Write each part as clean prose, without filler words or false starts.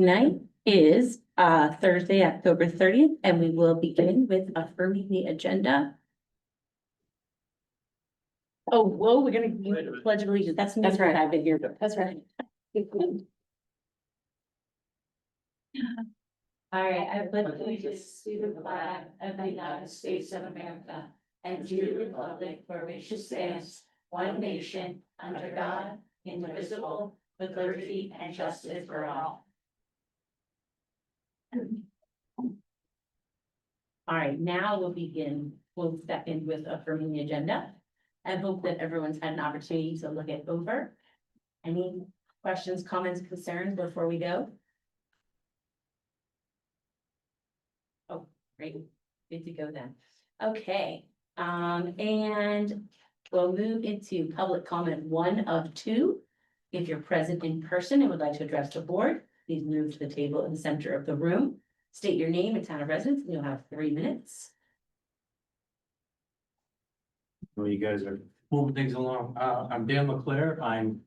Night is Thursday, October 30th, and we will begin with affirming the agenda. Oh, whoa, we're gonna do pledge of allegiance. That's right. I've been here, but that's right. All right, I pledge allegiance to the flag of the United States of America and to the republic for which it stands, one nation, under God, indivisible, with liberty and justice for all. All right, now we'll step in with affirming the agenda. I hope that everyone's had an opportunity to look it over. Any questions, comments, concerns before we go? Oh, great, good to go then. Okay, and we'll move into public comment 1 of 2. If you're present in person and would like to address the board, please move to the table in the center of the room. State your name and town of residence, and you'll have 3 minutes. Well, you guys are moving things along. I'm Dan LeClaire. I'm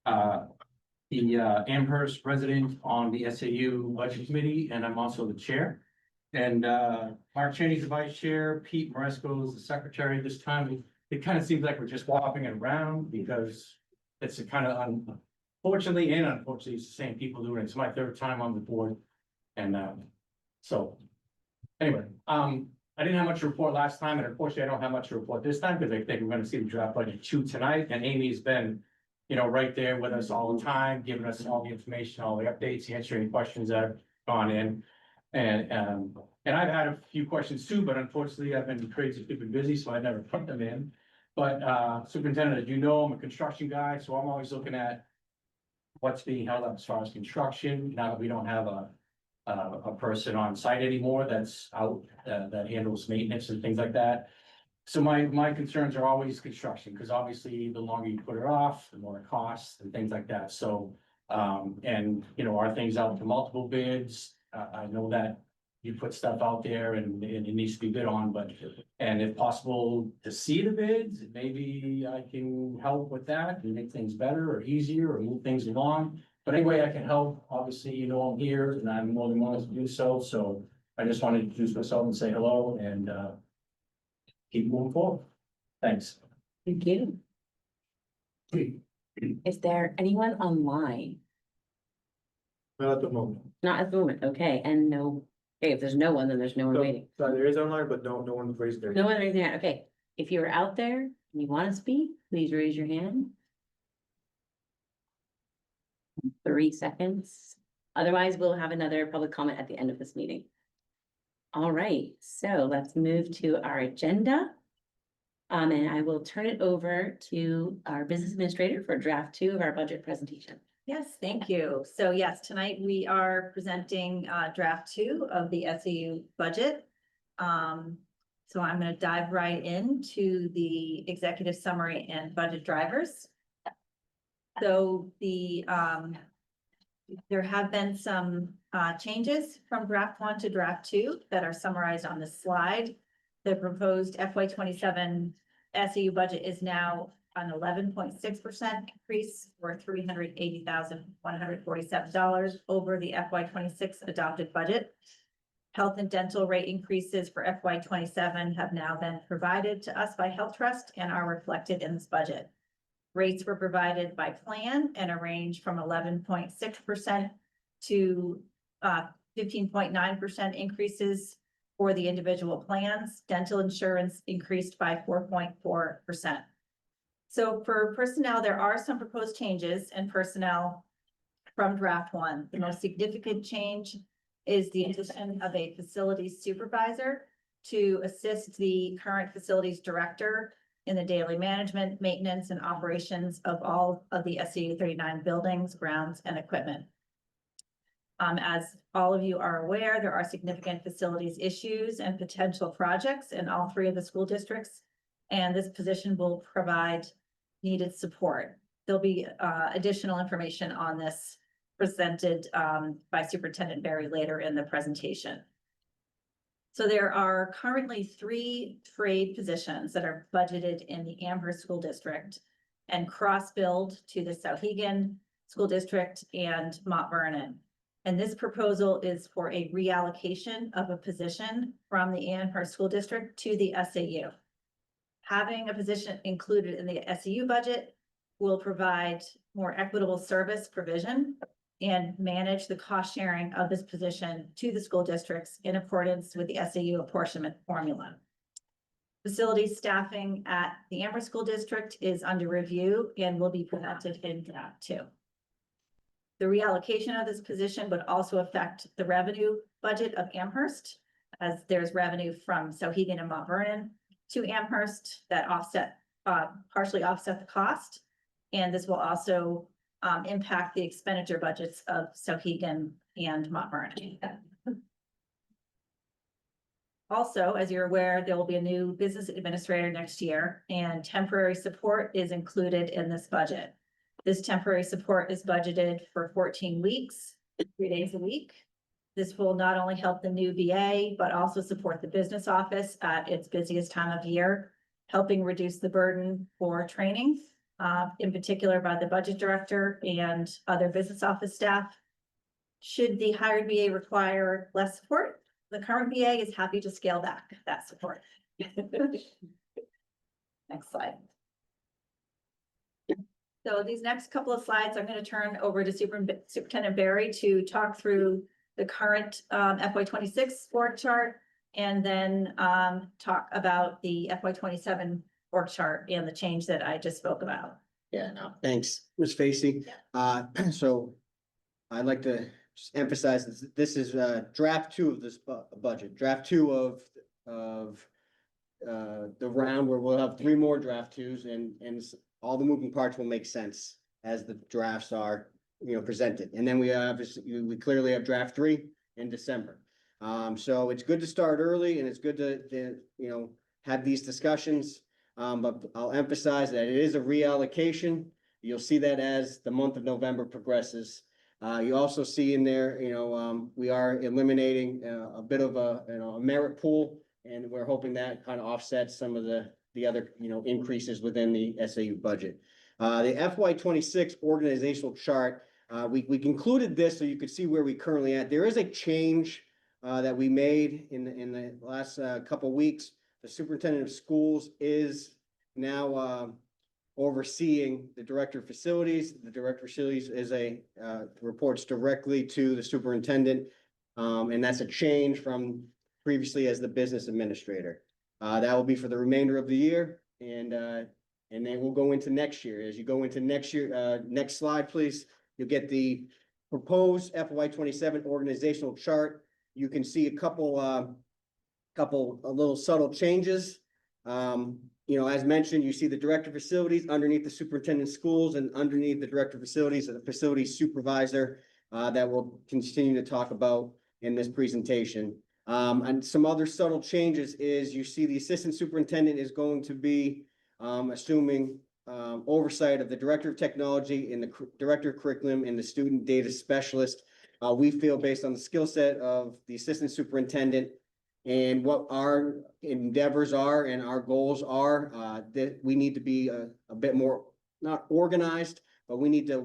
the Amherst resident on the SAU Budget Committee, and I'm also the chair. And Mark Cheney's the vice chair, Pete Maresco is the secretary. This time, it kind of seems like we're just swapping it around because it's a kind of unfortunately and unfortunately, it's the same people doing it. It's my 3rd time on the board. And so anyway, I didn't have much to report last time, and unfortunately, I don't have much to report this time because I think we're going to see the draft budget 2 tonight. And Amy's been, right there with us all the time, giving us all the information, all the updates, answering questions that have gone in. And I've had a few questions too, but unfortunately, I've been crazy, stupid busy, so I never put them in. But superintendent, as you know, I'm a construction guy, so I'm always looking at what's being held up as far as construction. Now that we don't have a person on site anymore that's out, that handles maintenance and things like that. So my concerns are always construction, because obviously the longer you put it off, the more it costs and things like that. So, and are things out to multiple bids? I know that you put stuff out there and it needs to be bid on, and if possible to see the bids, maybe I can help with that and make things better or easier or move things along. But anyway, I can help. Obviously, I'm here and I'm more than willing to do so. So I just wanted to introduce myself and say hello and keep moving forward. Thanks. Thank you. Is there anyone online? Not at the moment. Not at the moment, okay, and no, okay, if there's no one, then there's no one No, waiting. there is online, but no one's raised their. No one raising their hand, okay. If you're out there and you want to speak, please raise your hand. 3 seconds. Otherwise, we'll have another public comment at the end of this meeting. All right, so let's move to our agenda. And I will turn it over to our business administrator for draft 2 of our budget presentation. Yes, thank you. So yes, tonight we are presenting draft 2 of the SAU budget. So I'm going to dive right into the executive summary and budget drivers. So there have been some changes from draft 1 to draft 2 that are summarized on this slide. The proposed FY27 SAU budget is now an 11.6% increase or $380,147 over the FY26 adopted budget. Health and dental rate increases for FY27 have now been provided to us by Health Trust and are reflected in this budget. Rates were provided by plan and a range from 11.6% to 15.9% increases for the individual plans. Dental insurance increased by 4.4%. So for personnel, there are some proposed changes in personnel from draft 1. The most significant change is the addition of a facilities supervisor to assist the current facilities director in the daily management, maintenance, and operations of all of the SAU 39 buildings, grounds, and equipment. As all of you are aware, there are significant facilities issues and potential projects in all 3 of the school districts, and this position will provide needed support. There'll be additional information on this presented by Superintendent Barry later in the presentation. So there are currently 3 trade positions that are budgeted in the Amherst School District and cross-billed to the Souhegan School District and Mount Vernon. And this proposal is for a reallocation of a position from the Amherst School District to the SAU. Having a position included in the SAU budget will provide more equitable service provision and manage the cost sharing of this position to the school districts in accordance with the SAU apportionment formula. Facility staffing at the Amherst School District is under review and will be presented in draft 2. The reallocation of this position would also affect the revenue budget of Amherst, as there's revenue from Sauhegan and Mount Vernon to Amherst that partially offset the cost. And this will also impact the expenditure budgets of Sauhegan and Mount Vernon. Also, as you're aware, there will be a new business administrator next year, and temporary support is included in this budget. This temporary support is budgeted for 14 weeks, 3 days a week. This will not only help the new VA, but also support the business office at its busiest time of year, helping reduce the burden for training, in particular by the budget director and other business office staff. Should the hired VA require less support, the current VA is happy to scale back that support. Next slide. So these next couple of slides, I'm going to turn over to Superintendent Barry to talk through the current FY26 org chart, and then talk about the FY27 org chart and the change that I just spoke about. Yeah, no, thanks, Ms. Facey. So I'd like to just emphasize this is draft 2 of this budget, draft 2 of the round where we'll have 3 more draft 2s, and all the moving parts will make sense as the drafts are, presented. And then we clearly have draft 3 in December. So it's good to start early, and it's good to have these discussions. But I'll emphasize that it is a reallocation. You'll see that as the month of November progresses. You also see in there, we are eliminating a bit of a merit pool, and we're hoping that kind of offsets some of the other, increases within the SAU budget. The FY26 organizational chart, we concluded this so you could see where we currently at. There is a change that we made in the last couple weeks. The superintendent of schools is now overseeing the director of facilities. The director of facilities is reports directly to the superintendent, and that's a change from previously as the business administrator. That will be for the remainder of the year, and then we'll go into next year. As you go into next year, next slide, please. You'll get the proposed FY27 organizational chart. You can see a couple little subtle changes. As mentioned, you see the director of facilities underneath the superintendent of schools, and underneath the director of facilities, the facility supervisor that we'll continue to talk about in this presentation. And some other subtle changes is you see the assistant superintendent is going to be assuming oversight of the director of technology and the director of curriculum and the student data specialist. We feel based on the skill set of the assistant superintendent and what our endeavors are and our goals are, that we need to be a bit more, not organized, but we need to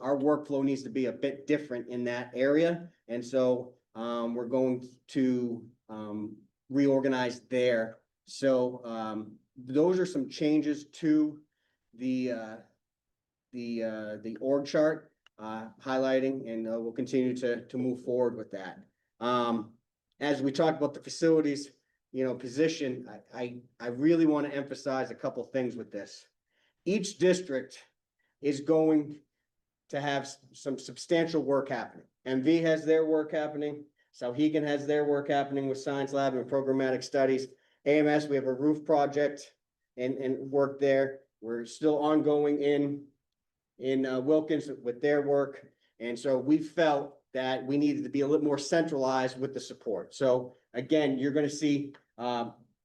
our workflow needs to be a bit different in that area. And so we're going to reorganize there. So those are some changes to the org chart, highlighting, and we'll continue to move forward with that. As we talk about the facilities, position, I really want to emphasize a couple things with this. Each district is going to have some substantial work happening. MV has their work happening. Sauhegan has their work happening with Science Lab and Programmatic Studies. AMS, we have a roof project and work there. We're still ongoing in Wilkins with their work. And so we felt that we needed to be a little more centralized with the support. So again, you're going to see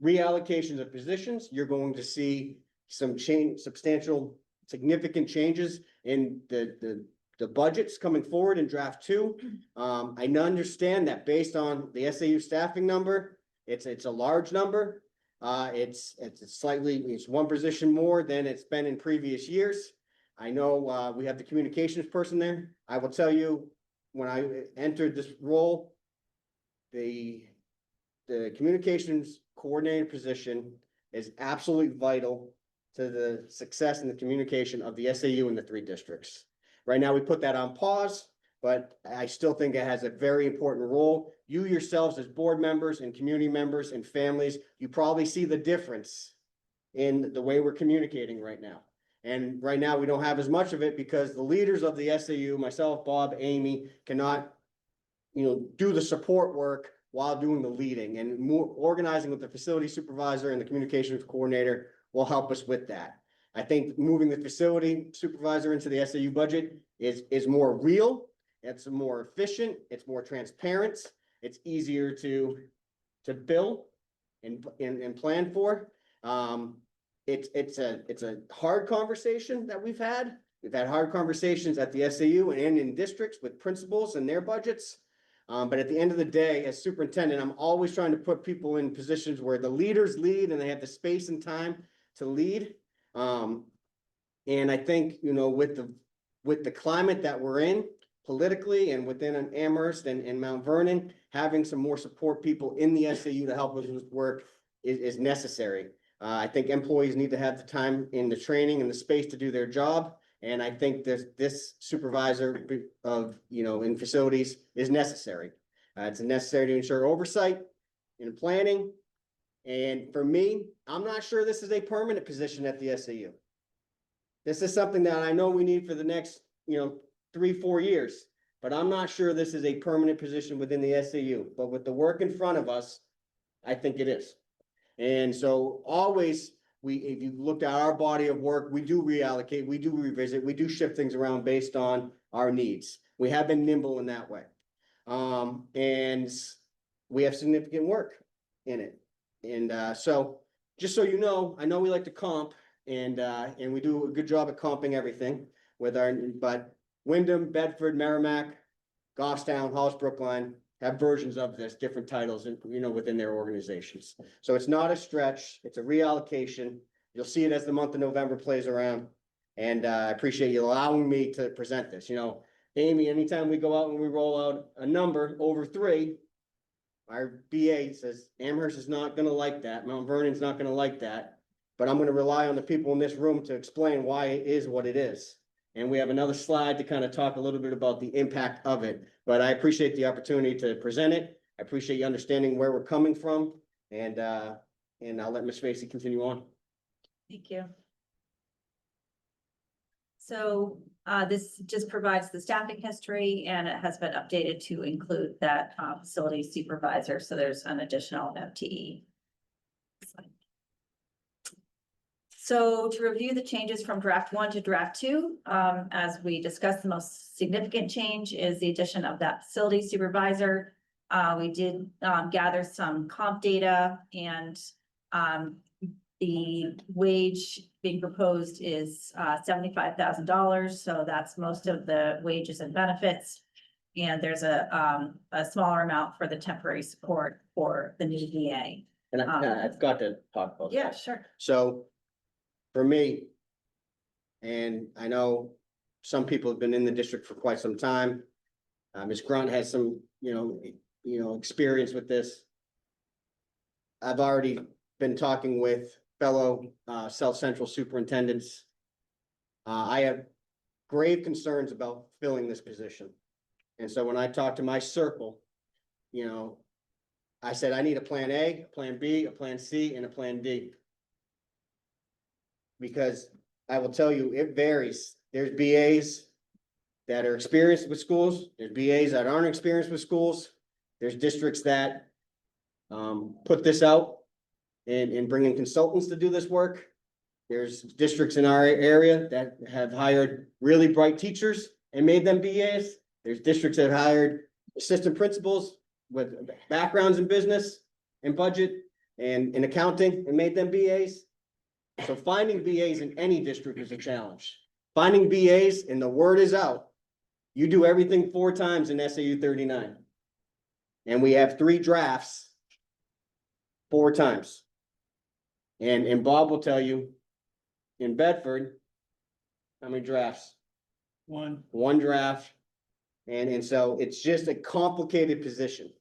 reallocations of positions. You're going to see some substantial, significant changes in the budgets coming forward in draft 2. I understand that based on the SAU staffing number, it's a large number. It's one position more than it's been in previous years. I know we have the communications person there. I will tell you, when I entered this role, the communications coordinator position is absolutely vital to the success and the communication of the SAU in the 3 districts. Right now, we put that on pause, but I still think it has a very important role. You yourselves as board members and community members and families, you probably see the difference in the way we're communicating right now. And right now, we don't have as much of it because the leaders of the SAU, myself, Bob, Amy, cannot, do the support work while doing the leading, and more organizing with the facility supervisor and the communications coordinator will help us with that. I think moving the facility supervisor into the SAU budget is more real, it's more efficient, it's more transparent, it's easier to bill and plan for. It's a hard conversation that we've had. We've had hard conversations at the SAU and in districts with principals and their budgets. But at the end of the day, as superintendent, I'm always trying to put people in positions where the leaders lead and they have the space and time to lead. And I think, with the climate that we're in politically and within Amherst and Mount Vernon, having some more support people in the SAU to help us with work is necessary. I think employees need to have the time in the training and the space to do their job. And I think this supervisor of, in facilities is necessary. It's necessary to ensure oversight in planning. And for me, I'm not sure this is a permanent position at the SAU. This is something that I know we need for the next, 3-4 years, but I'm not sure this is a permanent position within the SAU. But with the work in front of us, I think it is. And so always, if you looked at our body of work, we do reallocate, we do revisit, we do shift things around based on our needs. We have been nimble in that way. And we have significant work in it. And so just so you know, I know we like to comp and we do a good job at comping everything but Wyndham, Bedford, Merrimack, Goffstown, Hollis Brookline have versions of this, different titles, within their organizations. So it's not a stretch, it's a reallocation. You'll see it as the month of November plays around. And I appreciate you allowing me to present this. Amy, anytime we go out and we roll out a number over 3, our BA says Amherst is not gonna like that, Mount Vernon's not gonna like that, but I'm gonna rely on the people in this room to explain why it is what it is. And we have another slide to kind of talk a little bit about the impact of it. But I appreciate the opportunity to present it. I appreciate you understanding where we're coming from. And I'll let Ms. Facey continue on. Thank you. So this just provides the staffing history, and it has been updated to include that facility supervisor. So there's an additional FTE. So to review the changes from draft 1 to draft 2, as we discussed, the most significant change is the addition of that facility supervisor. We did gather some comp data, and the wage being proposed is $75,000. So that's most of the wages and benefits. And there's a smaller amount for the temporary support for the new VA. And I've got to talk about that. Yeah, sure. So for me, and I know some people have been in the district for quite some time. Ms. Grunt has some, experience with this. I've already been talking with fellow South Central superintendents. I have grave concerns about filling this position. And so when I talked to my circle, I said, I need a plan A, a plan B, a plan C, and a plan D. Because I will tell you, it varies. There's BAs that are experienced with schools. There's BAs that aren't experienced with schools. There's districts that put this out and bring in consultants to do this work. There's districts in our area that have hired really bright teachers and made them BAs. There's districts that hired assistant principals with backgrounds in business and budget and in accounting and made them BAs. So finding BAs in any district is a challenge. Finding BAs, and the word is out, you do everything 4 times in SAU 39. And we have 3 drafts 4 times. And Bob will tell you, in Bedford, how many drafts? 1 draft And so it's just a complicated position.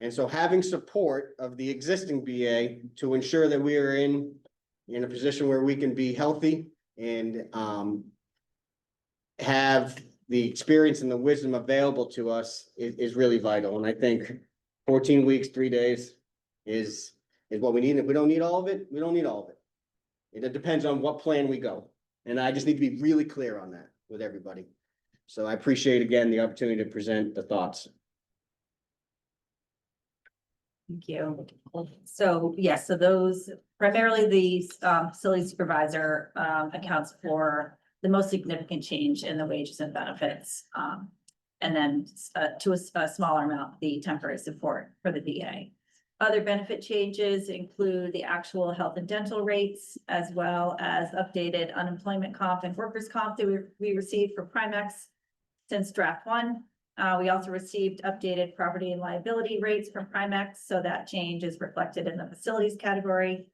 And so having support of the existing BA to ensure that we are in a position where we can be healthy and have the experience and the wisdom available to us is really vital. And I think 14 weeks, 3 days is what we need. If we don't need all of it, we don't need all of it. It depends on what plan we go. And I just need to be really clear on that with everybody. So I appreciate again the opportunity to present the thoughts. Thank you. So, yes, so those primarily the facility supervisor accounts for the most significant change in the wages and benefits. And then to a smaller amount, the temporary support for the VA. Other benefit changes include the actual health and dental rates, as well as updated unemployment comp and workers' comp that we received for Primex since draft 1. We also received updated property and liability rates from Primex, so that change is reflected in the facilities category.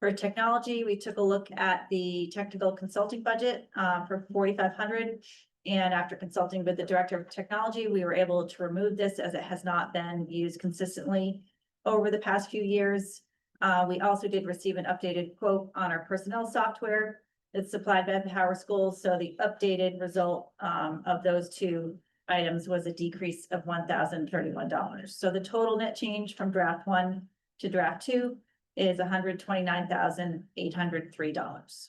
For technology, we took a look at the technical consulting budget for 4,500. And after consulting with the director of technology, we were able to remove this as it has not been used consistently over the past few years. We also did receive an updated quote on our personnel software that's supplied by Power Schools. So the updated result of those two items was a decrease of $1,031. So the total net change from draft 1 to draft 2 is $129,803.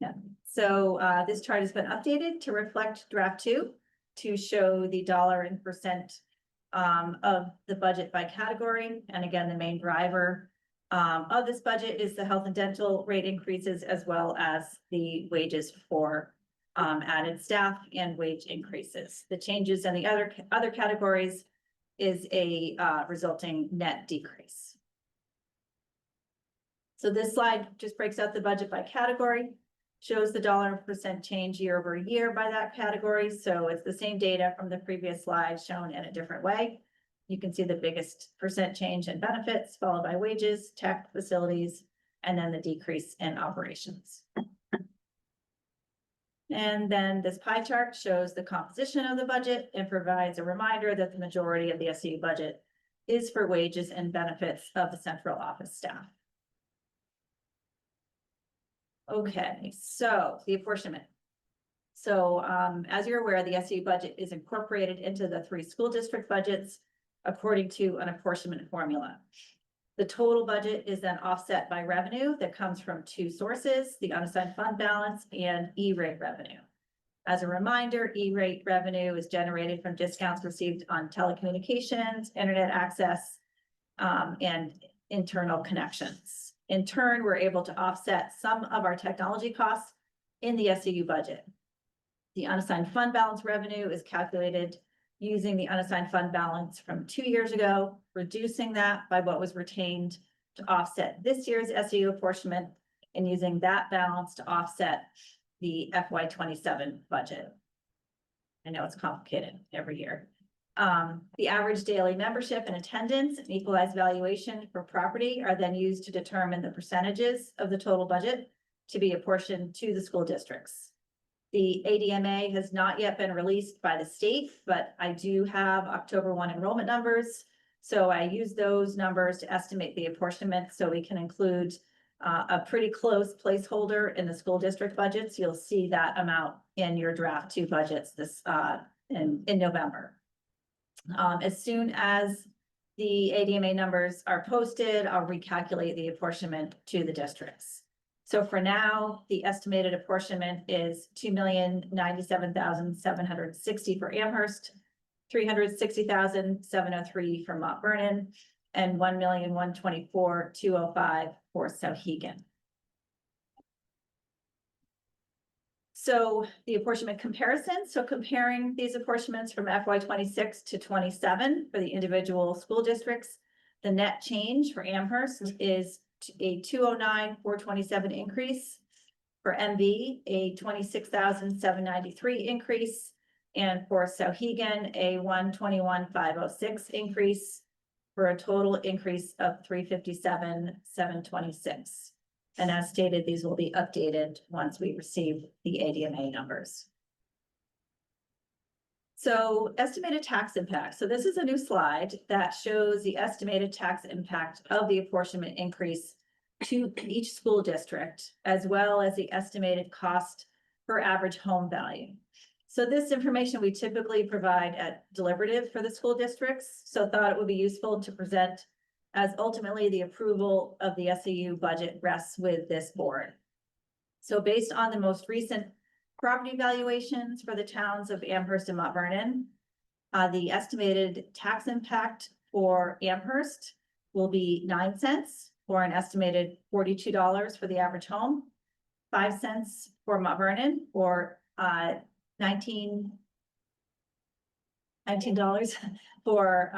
Yeah, so this chart has been updated to reflect draft 2 to show the dollar and percent of the budget by category. And again, the main driver of this budget is the health and dental rate increases, as well as the wages for added staff and wage increases. The changes in the other categories is a resulting net decrease. So this slide just breaks out the budget by category, shows the dollar and percent change year over year by that category. So it's the same data from the previous slide shown in a different way. You can see the biggest percent change in benefits, followed by wages, tech, facilities, and then the decrease in operations. And then this pie chart shows the composition of the budget and provides a reminder that the majority of the SAU budget is for wages and benefits of the central office staff. Okay, so the apportionment. So as you're aware, the SAU budget is incorporated into the 3 school district budgets according to an apportionment formula. The total budget is then offset by revenue that comes from 2 sources, the unassigned fund balance and E-rate revenue. As a reminder, E-rate revenue is generated from discounts received on telecommunications, internet access, and internal connections. In turn, we're able to offset some of our technology costs in the SAU budget. The unassigned fund balance revenue is calculated using the unassigned fund balance from 2 years ago, reducing that by what was retained to offset this year's SAU apportionment, and using that balance to offset the FY27 budget. I know it's complicated every year. The average daily membership and attendance and equalized valuation for property are then used to determine the percentages of the total budget to be apportioned to the school districts. The ADMA has not yet been released by the state, but I do have October 1 enrollment numbers. So I use those numbers to estimate the apportionment, so we can include a pretty close placeholder in the school district budgets. You'll see that amount in your draft 2 budgets this in November. As soon as the ADMA numbers are posted, I'll recalculate the apportionment to the districts. So for now, the estimated apportionment is $2,097,760 for Amherst, $360,703 for Mount Vernon, and $1,124,205 for Sauhegan. So the apportionment comparison, so comparing these apportionments from FY26 to 27 for the individual school districts, the net change for Amherst is a 209,427 increase. For MV, a 26,793 increase. And for Sauhegan, a 121,506 increase, for a total increase of 357,726. And as stated, these will be updated once we receive the ADMA numbers. So estimated tax impact. So this is a new slide that shows the estimated tax impact of the apportionment increase to each school district, as well as the estimated cost per average home value. So this information we typically provide at deliberative for the school districts, so thought it would be useful to present as ultimately the approval of the SAU budget rests with this board. So based on the most recent property valuations for the towns of Amherst and Mount Vernon, the estimated tax impact for Amherst will be 9 cents for an estimated $42 for the average home, 5 cents for Mount Vernon, or $19 for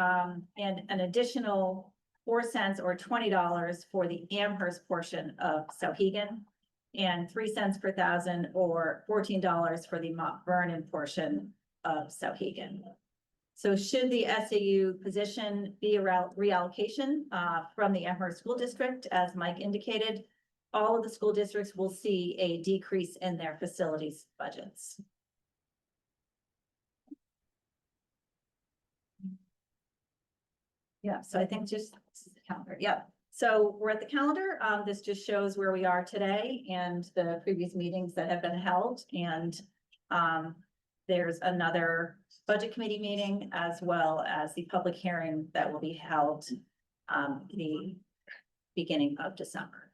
and an additional 4 cents or $20 for the Amherst portion of Sauhegan, and 3 cents per thousand or $14 for the Mount Vernon portion of Sauhegan. So should the SAU position be a reallocation from the Amherst School District, as Mike indicated, all of the school districts will see a decrease in their facilities budgets. Yeah, so I think just this is the calendar. Yeah. So we're at the calendar. This just shows where we are today and the previous meetings that have been held. And there's another budget committee meeting as well as the public hearing that will be held the beginning of December.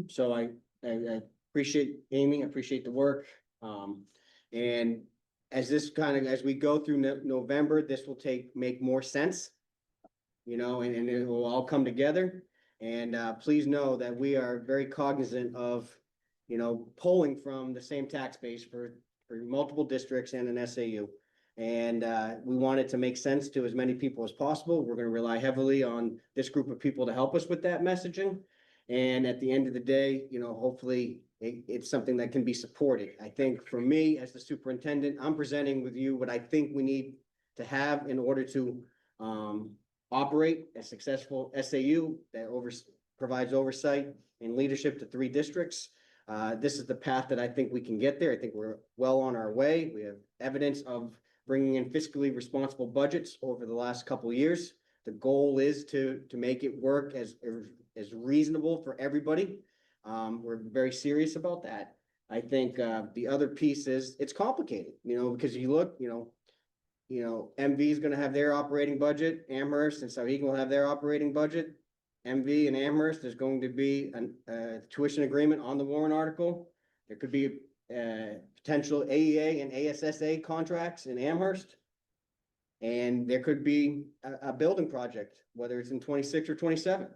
So I appreciate Amy, I appreciate the work. And as as we go through November, this will make more sense. You know, and it will all come together. And please know that we are very cognizant of, you know, pulling from the same tax base for multiple districts and an SAU. And we want it to make sense to as many people as possible. We're going to rely heavily on this group of people to help us with that messaging. And at the end of the day, you know, hopefully it's something that can be supported. I think for me, as the superintendent, I'm presenting with you what I think we need to have in order to operate a successful SAU that provides oversight and leadership to 3 districts. This is the path that I think we can get there. I think we're well on our way. We have evidence of bringing in fiscally responsible budgets over the last couple of years. The goal is to make it work as reasonable for everybody. We're very serious about that. I think the other piece is it's complicated, you know, because you look, you know, MV is going to have their operating budget. Amherst and Sauhegan will have their operating budget. MV and Amherst, there's going to be a tuition agreement on the warrant article. There could be potential AEA and ASSA contracts in Amherst. And there could be a building project, whether it's in 26 or 27.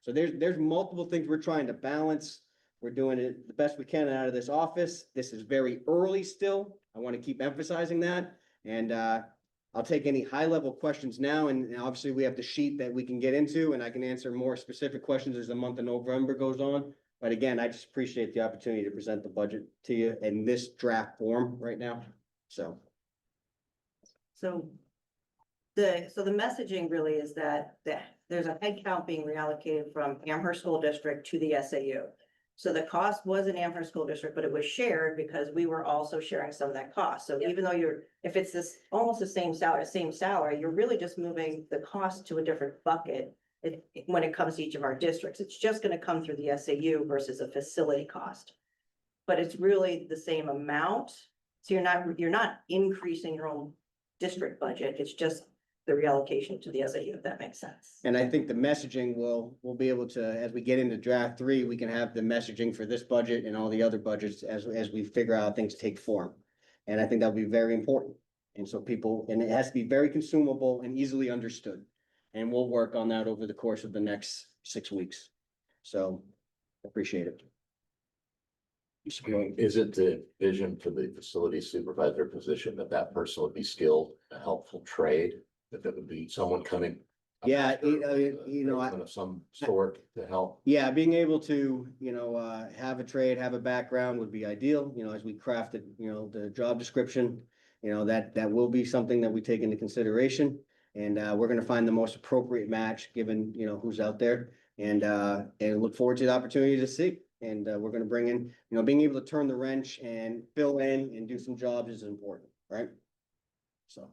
So there's multiple things we're trying to balance. We're doing it the best we can out of this office. This is very early still. I want to keep emphasizing that. And I'll take any high level questions now. And obviously we have the sheet that we can get into and I can answer more specific questions as the month of November goes on. But again, I just appreciate the opportunity to present the budget to you in this draft form right now. So the messaging really is that there's a head count being reallocated from Amherst School District to the SAU. So the cost was in Amherst School District, but it was shared because we were also sharing some of that cost. So even though if it's this almost the same salary, you're really just moving the cost to a different bucket when it comes to each of our districts. It's just going to come through the SAU versus a facility cost. But it's really the same amount. So you're not increasing your own district budget. It's just the reallocation to the SAU, if that makes sense. and I think the messaging we'll be able to, as we get into draft 3, we can have the messaging for this budget and all the other budgets as we figure out how things take form. And I think that'll be very important. And so and it has to be very consumable and easily understood. And we'll work on that over the course of the next 6 weeks. So appreciate it. Is it the vision for the facility supervisor position that person would be skilled, a helpful trade, that would be someone coming? Yeah, Of some sort to help. Yeah, being able to, have a trade, have a background would be ideal, as we crafted, the job description. That will be something that we take into consideration. And we're gonna find the most appropriate match given, who's out there. and look forward to the opportunity to see. And, we're gonna bring in, being able to turn the wrench and fill in and do some jobs is important, right? So.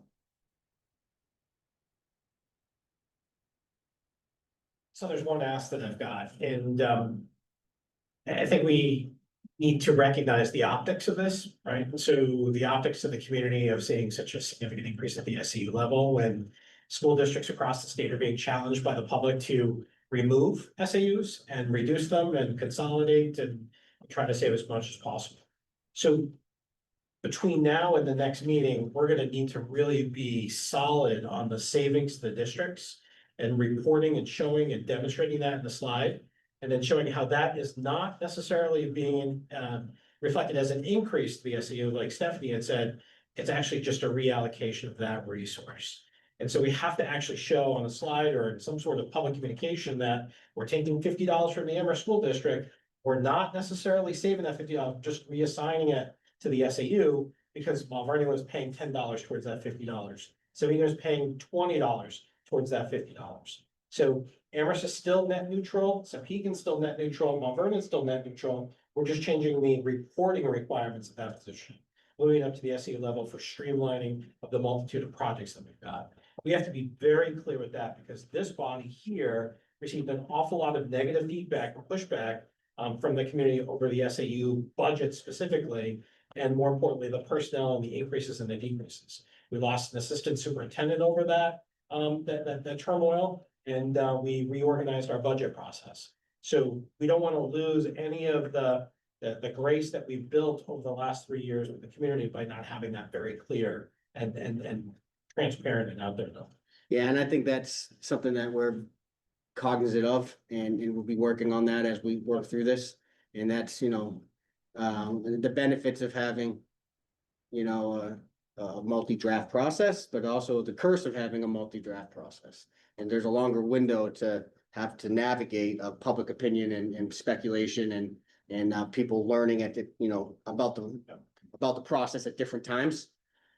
So there's one ask that I've got, and I think we need to recognize the optics of this, right? So the optics of the community of seeing such a significant increase at the SAU level when school districts across the state are being challenged by the public to remove SAUs and reduce them and consolidate and try to save as much as possible. So between now and the next meeting, we're gonna need to really be solid on the savings to the districts and reporting and showing and demonstrating that in the slide. And then showing how that is not necessarily being reflected as an increase to the SAU, like Stephanie had said, it's actually just a reallocation of that resource. And so we have to actually show on a slide or in some sort of public communication that we're taking $50 from the Amherst School District. We're not necessarily saving that $50, just reassigning it to the SAU because Mount Vernon was paying $10 towards that $50. Sabina is paying $20 towards that $50. So Amherst is still net neutral, Sauhegan's still net neutral, Mount Vernon's still net neutral. We're just changing the reporting requirements of that position, moving up to the SAU level for streamlining of the multitude of projects that we've got. We have to be very clear with that because this body here received an awful lot of negative feedback or pushback from the community over the SAU budget specifically, and more importantly, the personnel and the increases and the decreases. We lost an assistant superintendent over that turmoil, and we reorganized our budget process. So we don't want to lose any of the grace that we've built over the last 3 years with the community by not having that very clear and transparent and out there though. Yeah, and I think that's something that we're cognizant of, and we'll be working on that as we work through this. And that's, the benefits of having, a multi-draft process, but also the curse of having a multi-draft process. And there's a longer window to have to navigate of public opinion and speculation and people learning at the, about the process at different times.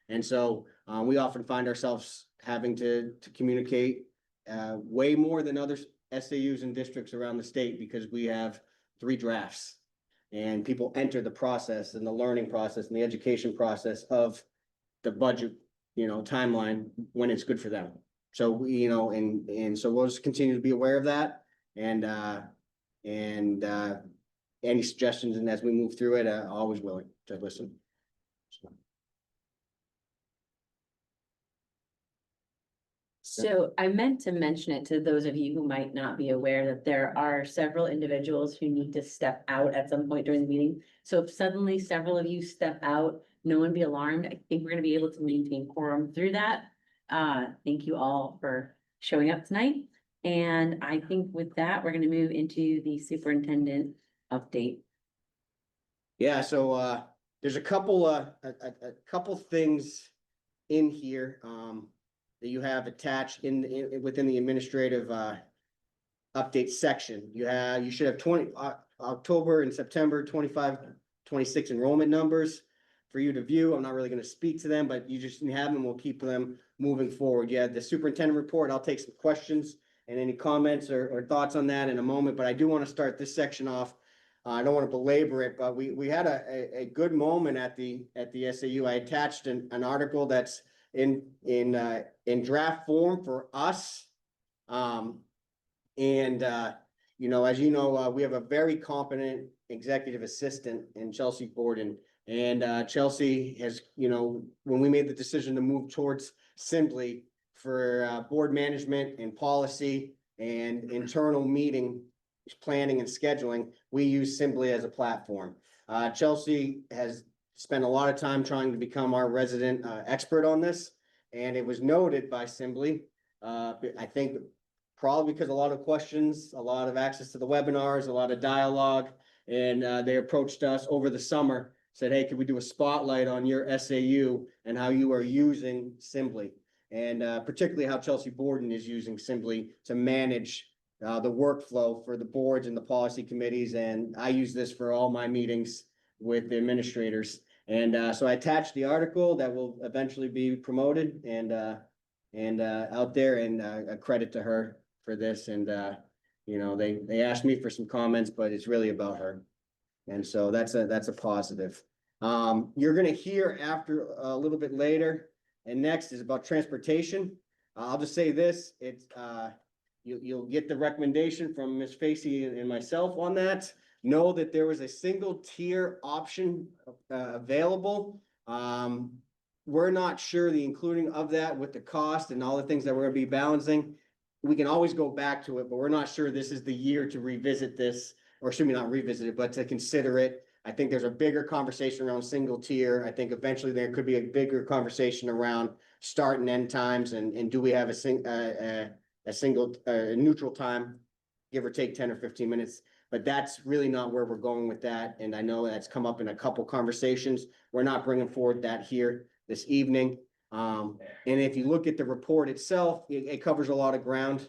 And so we often find ourselves having to communicate way more than other SAUs and districts around the state because we have 3 drafts. And people enter the process and the learning process and the education process of the budget, timeline when it's good for them. So we, and so we'll just continue to be aware of that and any suggestions, and as we move through it, always willing to listen. So I meant to mention it to those of you who might not be aware that there are several individuals who need to step out at some point during the meeting. So if suddenly several of you step out, no one be alarmed. I think we're gonna be able to maintain quorum through that. Thank you all for showing up tonight. And I think with that, we're gonna move into the superintendent update. Yeah, so there's a couple things in here that you have attached within the administrative update section. You should have October and September 25, 26 enrollment numbers for you to view. I'm not really going to speak to them, but you just have them. We'll keep them moving forward. Yeah, the superintendent report, I'll take some questions and any comments or thoughts on that in a moment, but I do want to start this section off. I don't want to belabor it, but we had a good moment at the SAU. I attached an article that's in draft form for us. As you know, we have a very competent executive assistant in Chelsea Borden. And Chelsea has, when we made the decision to move towards Simply for board management and policy and internal meeting planning and scheduling, we use Simply as a platform. Chelsea has spent a lot of time trying to become our resident expert on this, and it was noted by Simply. I think probably because a lot of questions, a lot of access to the webinars, a lot of dialogue, and they approached us over the summer, said, hey, could we do a spotlight on your SAU and how you are using Simply? And particularly how Chelsea Borden is using Simply to manage the workflow for the boards and the policy committees. And I use this for all my meetings with the administrators. And so I attached the article that will eventually be promoted and out there, and a credit to her for this. And You know, they asked me for some comments, but it's really about her. And so that's a positive. You're gonna hear after a little bit later, and next is about transportation. I'll just say this, it's, you'll get the recommendation from Ms. Facey and myself on that. Know that there was a single tier option, available. We're not sure the including of that with the cost and all the things that we're gonna be balancing. We can always go back to it, but we're not sure this is the year to revisit this, or excuse me, not revisit it, but to consider it. I think there's a bigger conversation around single tier. I think eventually there could be a bigger conversation around start and end times, and do we have a single, neutral time, give or take 10 or 15 minutes. But that's really not where we're going with that. And I know that's come up in a couple conversations. We're not bringing forward that here this evening. And if you look at the report itself, it covers a lot of ground.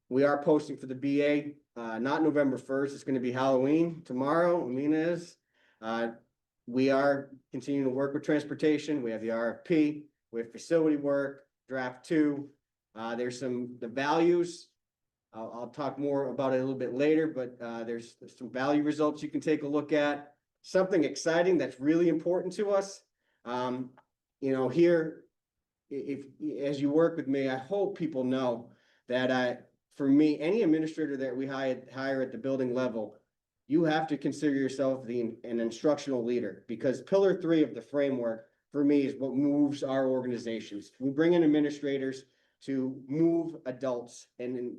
We are posting for the BA, not November 1st. It's going to be Halloween tomorrow. Amina is. We are continuing to work with transportation. We have the RFP, we have facility work, draft 2. There's the values. I'll talk more about it a little bit later, but there's some value results you can take a look at. Something exciting that's really important to us. You know, here, if as you work with me, I hope people know that for me, any administrator that we hire at the building level, you have to consider yourself an instructional leader, because pillar 3 of the framework for me is what moves our organizations. We bring in administrators to move adults and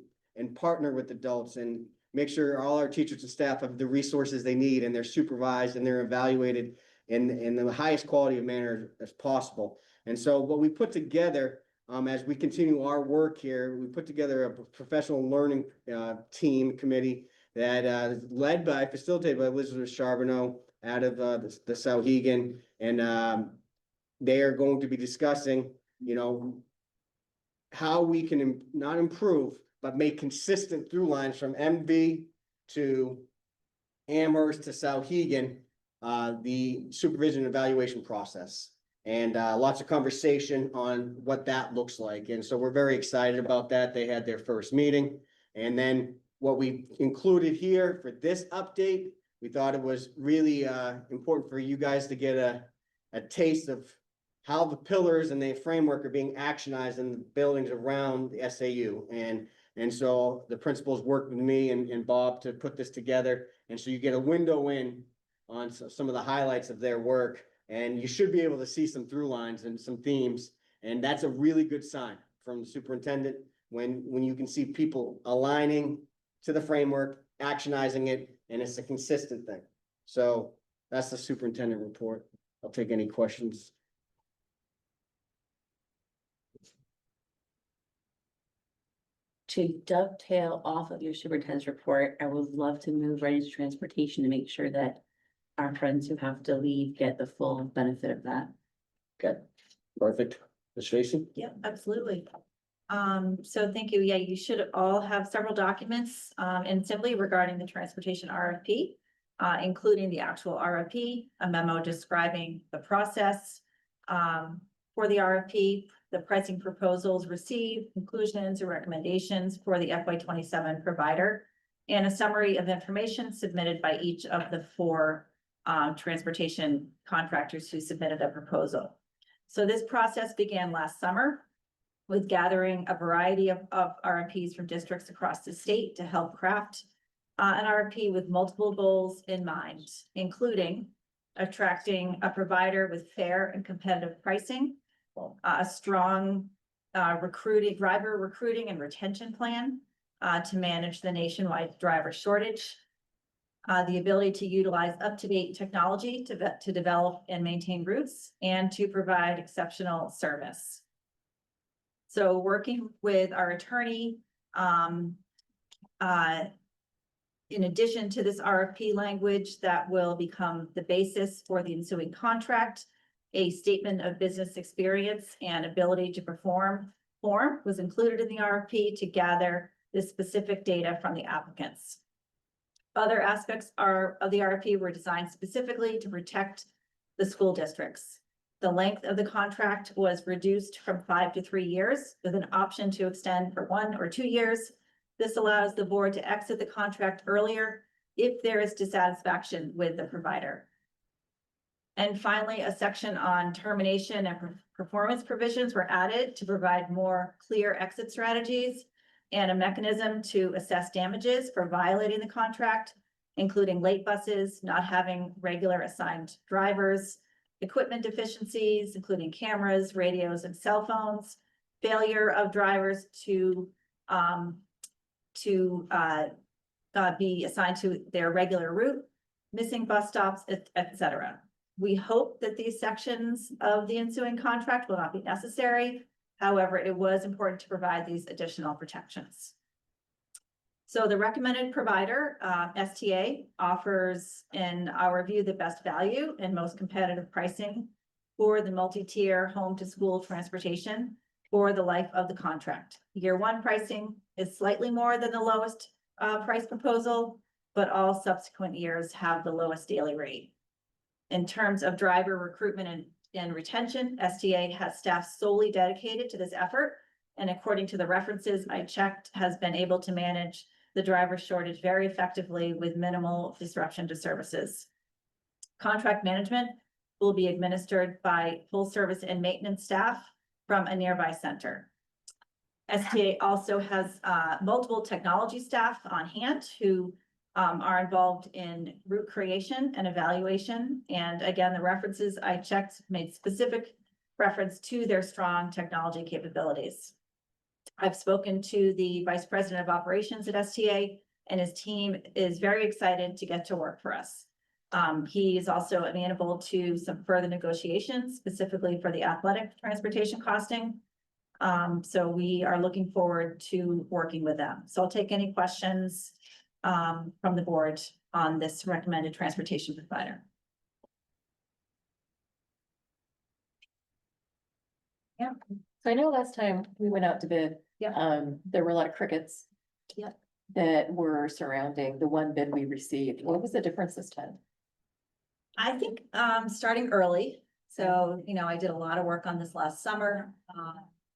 partner with adults and make sure all our teachers and staff have the resources they need, and they're supervised and they're evaluated in the highest quality of manner as possible. And so what we put together, as we continue our work here, we put together a professional learning team committee that is led by, facilitated by Elizabeth Charbonneau out of the Sauhegan, and they are going to be discussing, you know, how we can not improve, but make consistent through lines from MV to Amherst to Sauhegan, the supervision evaluation process. And lots of conversation on what that looks like. And so we're very excited about that. They had their first meeting. And then what we included here for this update, we thought it was really important for you guys to get a taste of how the pillars and the framework are being actionized in the buildings around the SAU. And so the principals worked with me and Bob to put this together. And so you get a window in on some of the highlights of their work, and you should be able to see some through lines and some themes. And that's a really good sign from the superintendent when you can see people aligning to the framework, actionizing it, and it's a consistent thing. So that's the superintendent report. I'll take any questions. To dovetail off of your superintendent's report, I would love to move right into transportation to make sure that our friends who have to leave get the full benefit of that. Good. Perfect. Ms. Tracy? Yeah, absolutely. So thank you. Yeah, you should all have several documents, and simply regarding the transportation RFP, including the actual RFP, a memo describing the process, for the RFP, the pricing proposals received, conclusions or recommendations for the FY27 provider, and a summary of information submitted by each of the 4 transportation contractors who submitted a proposal. So this process began last summer with gathering a variety of RFPs from districts across the state to help craft an RFP with multiple goals in mind, including attracting a provider with fair and competitive pricing, a strong driver recruiting and retention plan to manage the nationwide driver shortage, the ability to utilize up-to-date technology to develop and maintain routes, and to provide exceptional service. So working with our attorney, in addition to this RFP language that will become the basis for the ensuing contract, a statement of business experience and ability to perform form was included in the RFP to gather the specific data from the applicants. Other aspects of the RFP were designed specifically to protect the school districts. The length of the contract was reduced from 5 to 3 years with an option to extend for 1 or 2 years. This allows the board to exit the contract earlier if there is dissatisfaction with the provider. And finally, a section on termination and performance provisions were added to provide more clear exit strategies and a mechanism to assess damages for violating the contract, including late buses, not having regular assigned drivers, equipment deficiencies, including cameras, radios, and cell phones, failure of drivers to be assigned to their regular route, missing bus stops, et cetera. We hope that these sections of the ensuing contract will not be necessary. However, it was important to provide these additional protections. So the recommended provider, STA, offers, in our view, the best value and most competitive pricing for the multi-tier home to school transportation for the life of the contract. Year one pricing is slightly more than the lowest price proposal, but all subsequent years have the lowest daily rate. In terms of driver recruitment and retention, STA has staff solely dedicated to this effort. And according to the references I checked, has been able to manage the driver shortage very effectively with minimal disruption to services. Contract management will be administered by full service and maintenance staff from a nearby center. STA also has multiple technology staff on hand who are involved in route creation and evaluation. And again, the references I checked made specific reference to their strong technology capabilities. I've spoken to the Vice President of Operations at STA, and his team is very excited to get to work for us. He is also amenable to some further negotiations, specifically for the athletic transportation costing. So we are looking forward to working with them. So I'll take any questions from the board on this recommended transportation provider. So I know last time we went out to bid. Yeah. There were a lot of crickets. Yeah. That were surrounding the one bid we received. What was the difference this time? I think starting early. So, you know, I did a lot of work on this last summer.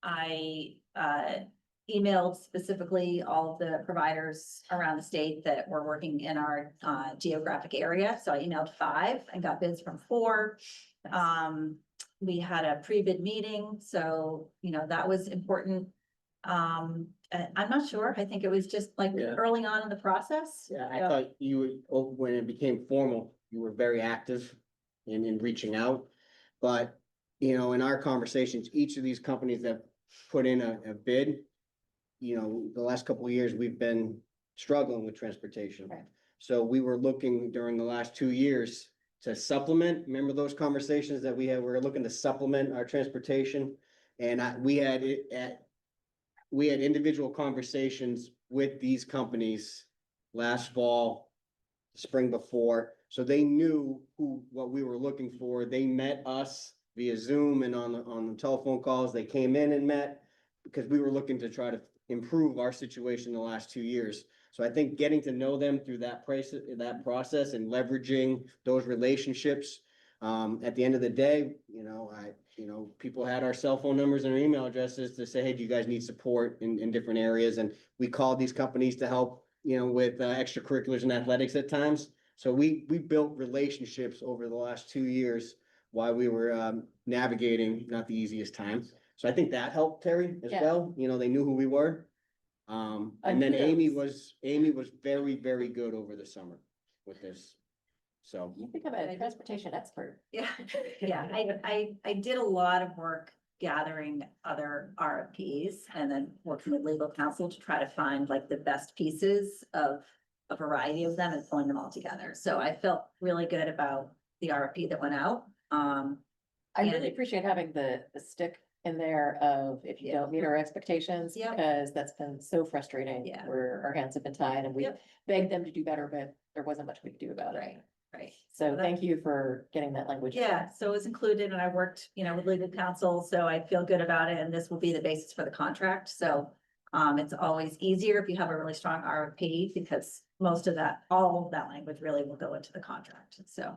I emailed specifically all of the providers around the state that were working in our geographic area. So I emailed 5 and got bids from 4. We had a pre-bid meeting, so, you know, that was important. I'm not sure. I think it was just like Yeah. early on in the process. Yeah, I thought you would, when it became formal, you were very active in reaching out. But, you know, in our conversations, each of these companies that put in a bid, you know, the last couple of years, we've been struggling with transportation. Right. So we were looking during the last 2 years to supplement, remember those conversations that we had, we were looking to supplement our transportation? And we had individual conversations with these companies last fall, spring before, so they knew what we were looking for. They met us via Zoom and on the telephone calls. They came in and met because we were looking to try to improve our situation the last 2 years. So I think getting to know them through that process and leveraging those relationships, at the end of the day, people had our cell phone numbers and our email addresses to say, hey, do you guys need support in different areas? And we called these companies to help, with extracurriculars and athletics at times. So we built relationships over the last 2 years while we were navigating not the easiest time. So I think that helped Terry as Yeah. well. They knew who we were. And then Amy was very, very good over the summer with this. So. You become a transportation expert. Yeah, yeah, I did a lot of work gathering other RFPs and then working with legal counsel to try to find like the best pieces of a variety of them and pulling them all together. So I felt really good about the RFP that went out. I And- really appreciate having the stick in there of if you Yeah. don't meet our expectations, Yep. because that's been so frustrating. Yeah. Where our hands have been tied and we Yep. begged them to do better, but there wasn't much we could do about it. Right, right. So that- thank you for getting that language. in there. Yeah, so it was included and I worked, with legal counsel, so I feel good about it and this will be the basis for the contract. So it's always easier if you have a really strong RFP because all of that language really will go into the contract, so.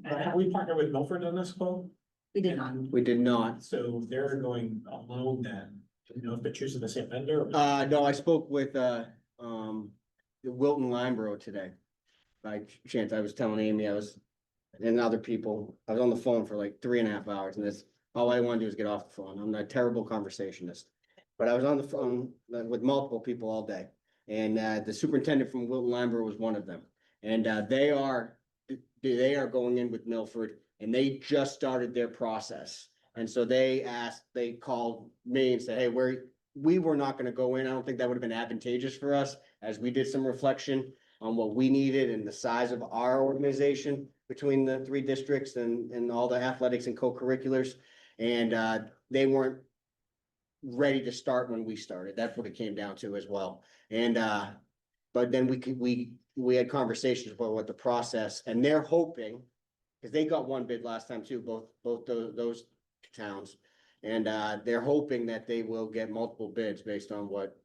Have we partnered with Milford on this quote? We did not. We did not. So they're going alone then you know if they're choosing the same vendor? or- No, I spoke with, Wilton Lineborough today. By chance, I was telling Amy, and other people, I was on the phone for like 3.5 hours, and that's all I want to do is get off the phone. I'm a terrible conversationist. But I was on the phone with multiple people all day, and, the superintendent from Wilton Lineborough was one of them. And, they are going in with Milford, and they just started their process. And so they called me and said, hey, we were not gonna go in. I don't think that would have been advantageous for us, as we did some reflection on what we needed and the size of our organization between the 3 districts and all the athletics and co-curriculars. And, they weren't ready to start when we started. That's what it came down to as well. And, but then we had conversations about what the process, and they're hoping, because they got one bid last time too, both those towns. And, they're hoping that they will get multiple bids based on what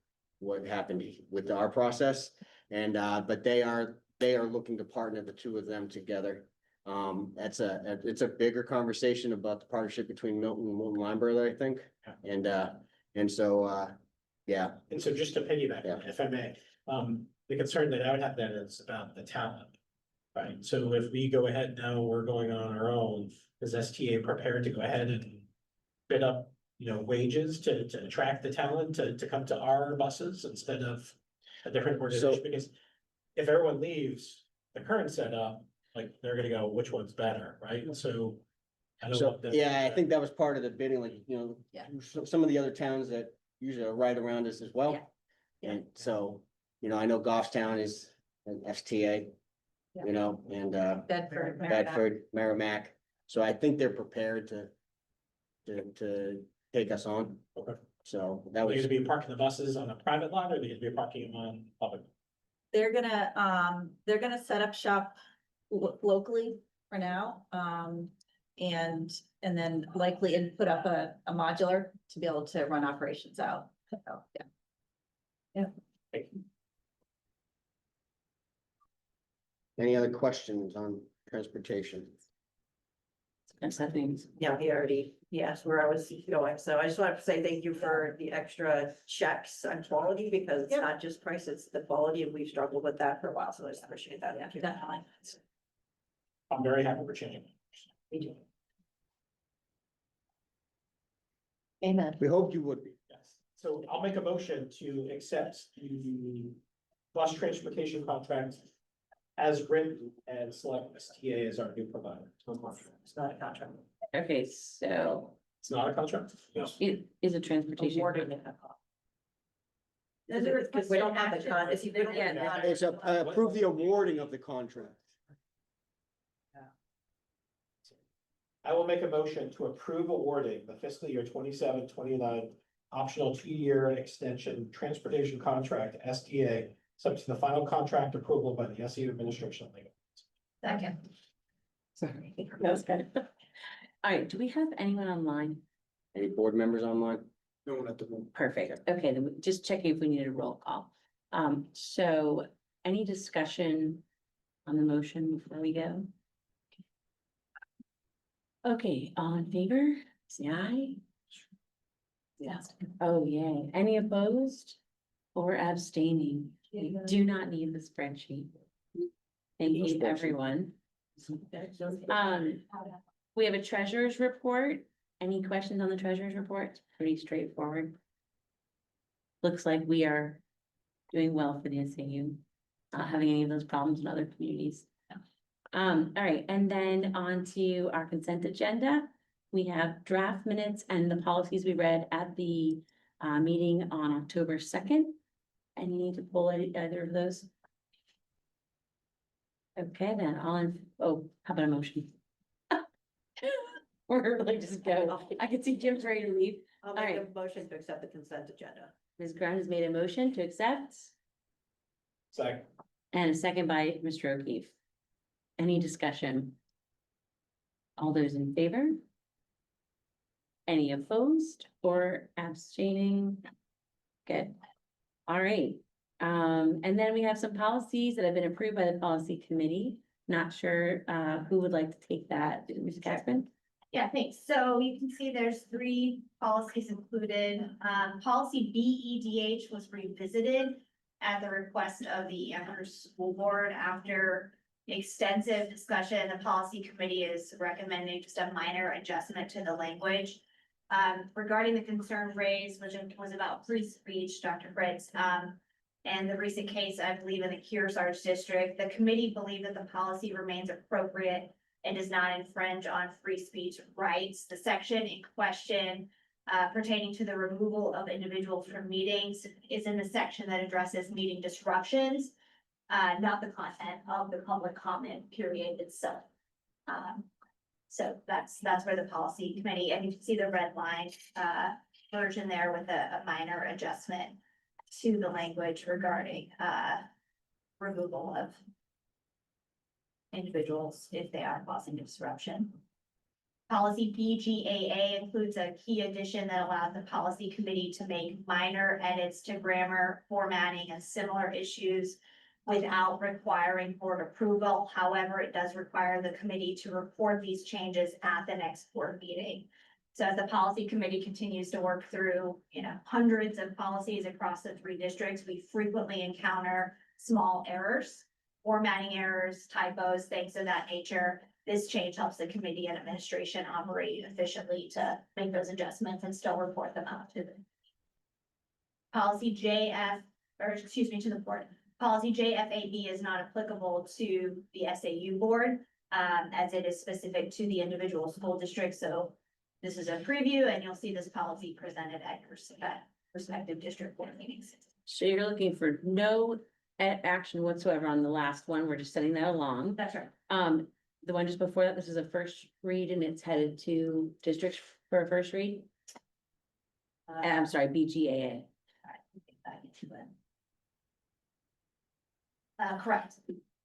happened with our process. And, but they are looking to partner the 2 of them together. It's a bigger conversation about the partnership between Milton and Wilton Lineborough, I think. And so, yeah, And so just to piggyback, Yeah. if I may, the concern that I would have then is about the talent. Right, so if we go ahead now, we're going on our own, is STA prepared to go ahead and bid up, you know, wages to attract the talent to come to our buses instead of a different organization? Because if everyone leaves the current setup, like, they're gonna go, which one's better, right? So. I don't so, want them- yeah, I think that was part of the bidding, like, Yeah. some of the other towns that usually are right around us as well. Yeah. And so, I know Goffstown is an STA, and, Bedford. Merrimack. Bedford, Merrimack. So I think they're prepared to take us on. Okay. So that Are they was, gonna be parking the buses on a private lot, or are they gonna be parking them on public? They're gonna set up shop locally for now. And then likely and put up a modular to be able to run operations out. So, yeah. any other questions on transportation? That's the things. Yeah, he asked where I was going, so I just wanted to say thank you for the extra checks on quality, because it's not just price, it's the quality, and we've struggled with that for a while, so I just appreciate that. Yeah, definitely. I'm very happy for changing. Amen. We hoped you would be. Yes, so I'll make a motion to accept the bus transportation contract as written and select STA as our new provider. It's not a contract. Okay, so It's not a contract? No. it is a transportation. Awarding it. Because we don't have the con, we don't have the Yeah. con- It's approve the awarding of the contract. I will make a motion to approve awarding the fiscal year 27-29 optional 2-year extension transportation contract to STA, subject to the final contract approval by the SAU administration. Second. Sorry, that was good. All right, do we have anyone online? Any board members online? No one at the moment. Perfect. Okay, then just checking if we needed a roll call. So any discussion on the motion before we go? Okay, all in favor, say aye. Yes. Oh, yay. Any opposed or abstaining? We do not need the spreadsheet. Thank you, everyone. We have a treasurer's report. Any questions on the treasurer's report? Pretty straightforward. Looks like we are doing well for the SAU, not having any of those problems in other communities. All right, and then on to our consent agenda. We have draft minutes and the policies we read at the meeting on October 2nd. And you need to pull either of those. Okay, then how about a motion? We're really just go. I can see Jim's ready to leave. I'll All make right. a motion to accept the consent agenda. Ms. Graham has made a motion to accept Second. and a second by Mr. O'Keefe. Any discussion? All those in favor? Any opposed or abstaining? Good. All right. And then we have some policies that have been approved by the policy committee. Not sure, who would like to take that? Ms. Capron? Yeah, thanks. So you can see there's 3 policies included. Policy BEDH was revisited at the request of the Amherst School Board after extensive discussion. The policy committee is recommending just a minor adjustment to the language. Regarding the concern raised, which was about free speech, Dr. Fritz, and the recent case, I believe, in the Kearsarge district, the committee believed that the policy remains appropriate and does not infringe on free speech rights. The section in question pertaining to the removal of individuals from meetings is in the section that addresses meeting disruptions, not the content of the public comment period itself. So that's where the policy committee, and you can see the red line version there with a minor adjustment to the language regarding removal of individuals if they are causing disruption. Policy BGAA includes a key addition that allows the policy committee to make minor edits to grammar, formatting, and similar issues without requiring board approval. However, it does require the committee to report these changes at the next board meeting. So as the policy committee continues to work through, hundreds of policies across the 3 districts, we frequently encounter small errors, formatting errors, typos, things of that nature. This change helps the committee and administration operate efficiently to make those adjustments and still report them out to them. Policy to the board. Policy JFAB is not applicable to the SAU board, as it is specific to the individual school district. So this is a preview, and you'll see this policy presented at your respective district board meetings. So you're looking for no action whatsoever on the last one. We're just setting that along. That's right. The one just before that, this is a first read and it's headed to districts for a first read. I'm sorry, BGAA. Correct.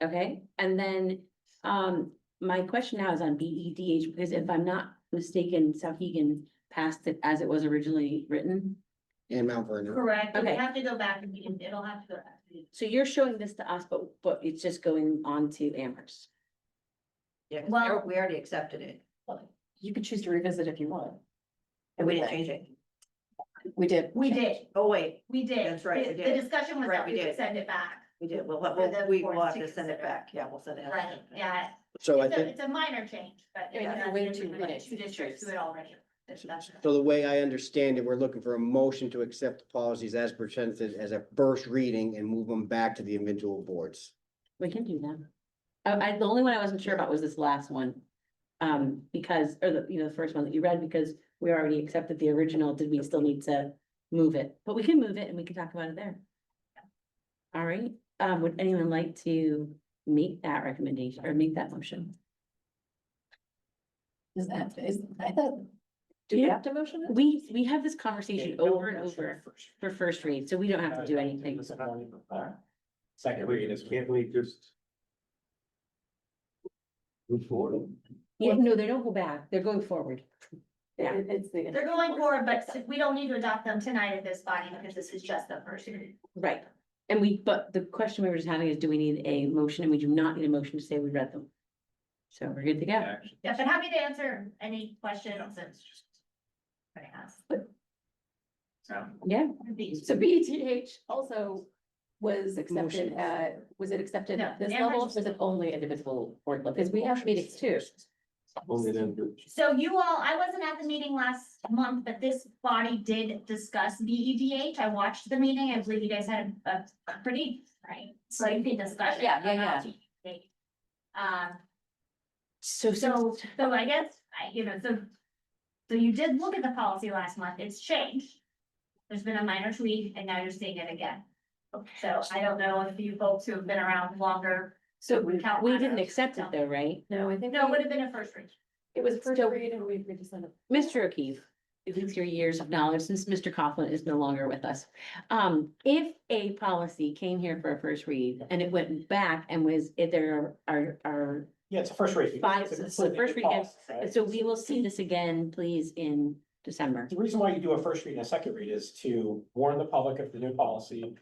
Okay, and then, my question now is on BEDH, because if I'm not mistaken, Sauhegan passed it as it was originally written. And Mount Vernon. Correct. We Okay. have to go back and it'll have to go back. So you're showing this to us, but it's just going on to Amherst. Yeah, Well- we already accepted it, You could choose to revisit if you want. and we didn't change it. We did. We did, Oh, wait, we did. That's right, we The did. discussion was Right, that we we would did. send it back. we did, For the we will boards have to to send it consider. back, yeah, we'll send it. Right, yeah. So I It's a, think, it's a minor change, but. I mean, it's you're way not- too we've got minute 2 districts who had already. That's- so the way I understand it, we're looking for a motion to accept the policies as presented as a first reading and move them back to the individual boards. We can do that. The only one I wasn't sure about was this last one. Because, or the first one that you read, because we already accepted the original, did we still need to move it? But we can move it and we can talk about it there. All right, would anyone like to make that recommendation or make that motion? I thought, do we have to motion it? We have this conversation over and over for first read, so we don't have to do anything. Second read is. Can't we just? Move forward. Yeah, no, they don't go back, they're going forward. Yeah. It's the. They're going forward, but we don't need to adopt them tonight at this body because this is just the first read. Right, but the question we were just having is, do we need a motion? And we do not need a motion to say we read them. So we're good to go. Yeah, but happy to answer any questions and. Anybody has. So. Yeah, So BETH also was accepted was it accepted No, at this Amherst- level, or is it only individual board level? Because we have meetings too. Only then. So you all, I wasn't at the meeting last month, but this body did discuss BEDH. I watched the meeting. I believe you guys had a pretty, lengthy discussion. Yeah. about BEDH. so So I guess, so you did look at the policy last month. It's changed. There's been a minor tweak and now you're seeing it again. So I don't know if you folks who have been around longer. So would count we that didn't as- accept it though, right? No, I think No, it would have been a first read. it was first So- read and we decided. Mr. O'Keefe, with your years of knowledge, since Mr. Coughlin is no longer with us. If a policy came here for a first read and it went back and if there are, Yeah, it's a first read. Five, It's a so the first read again, completely new policy, so right? we will see this again, please, in December. The reason why you do a first read and a second read is to warn the public of the new policy.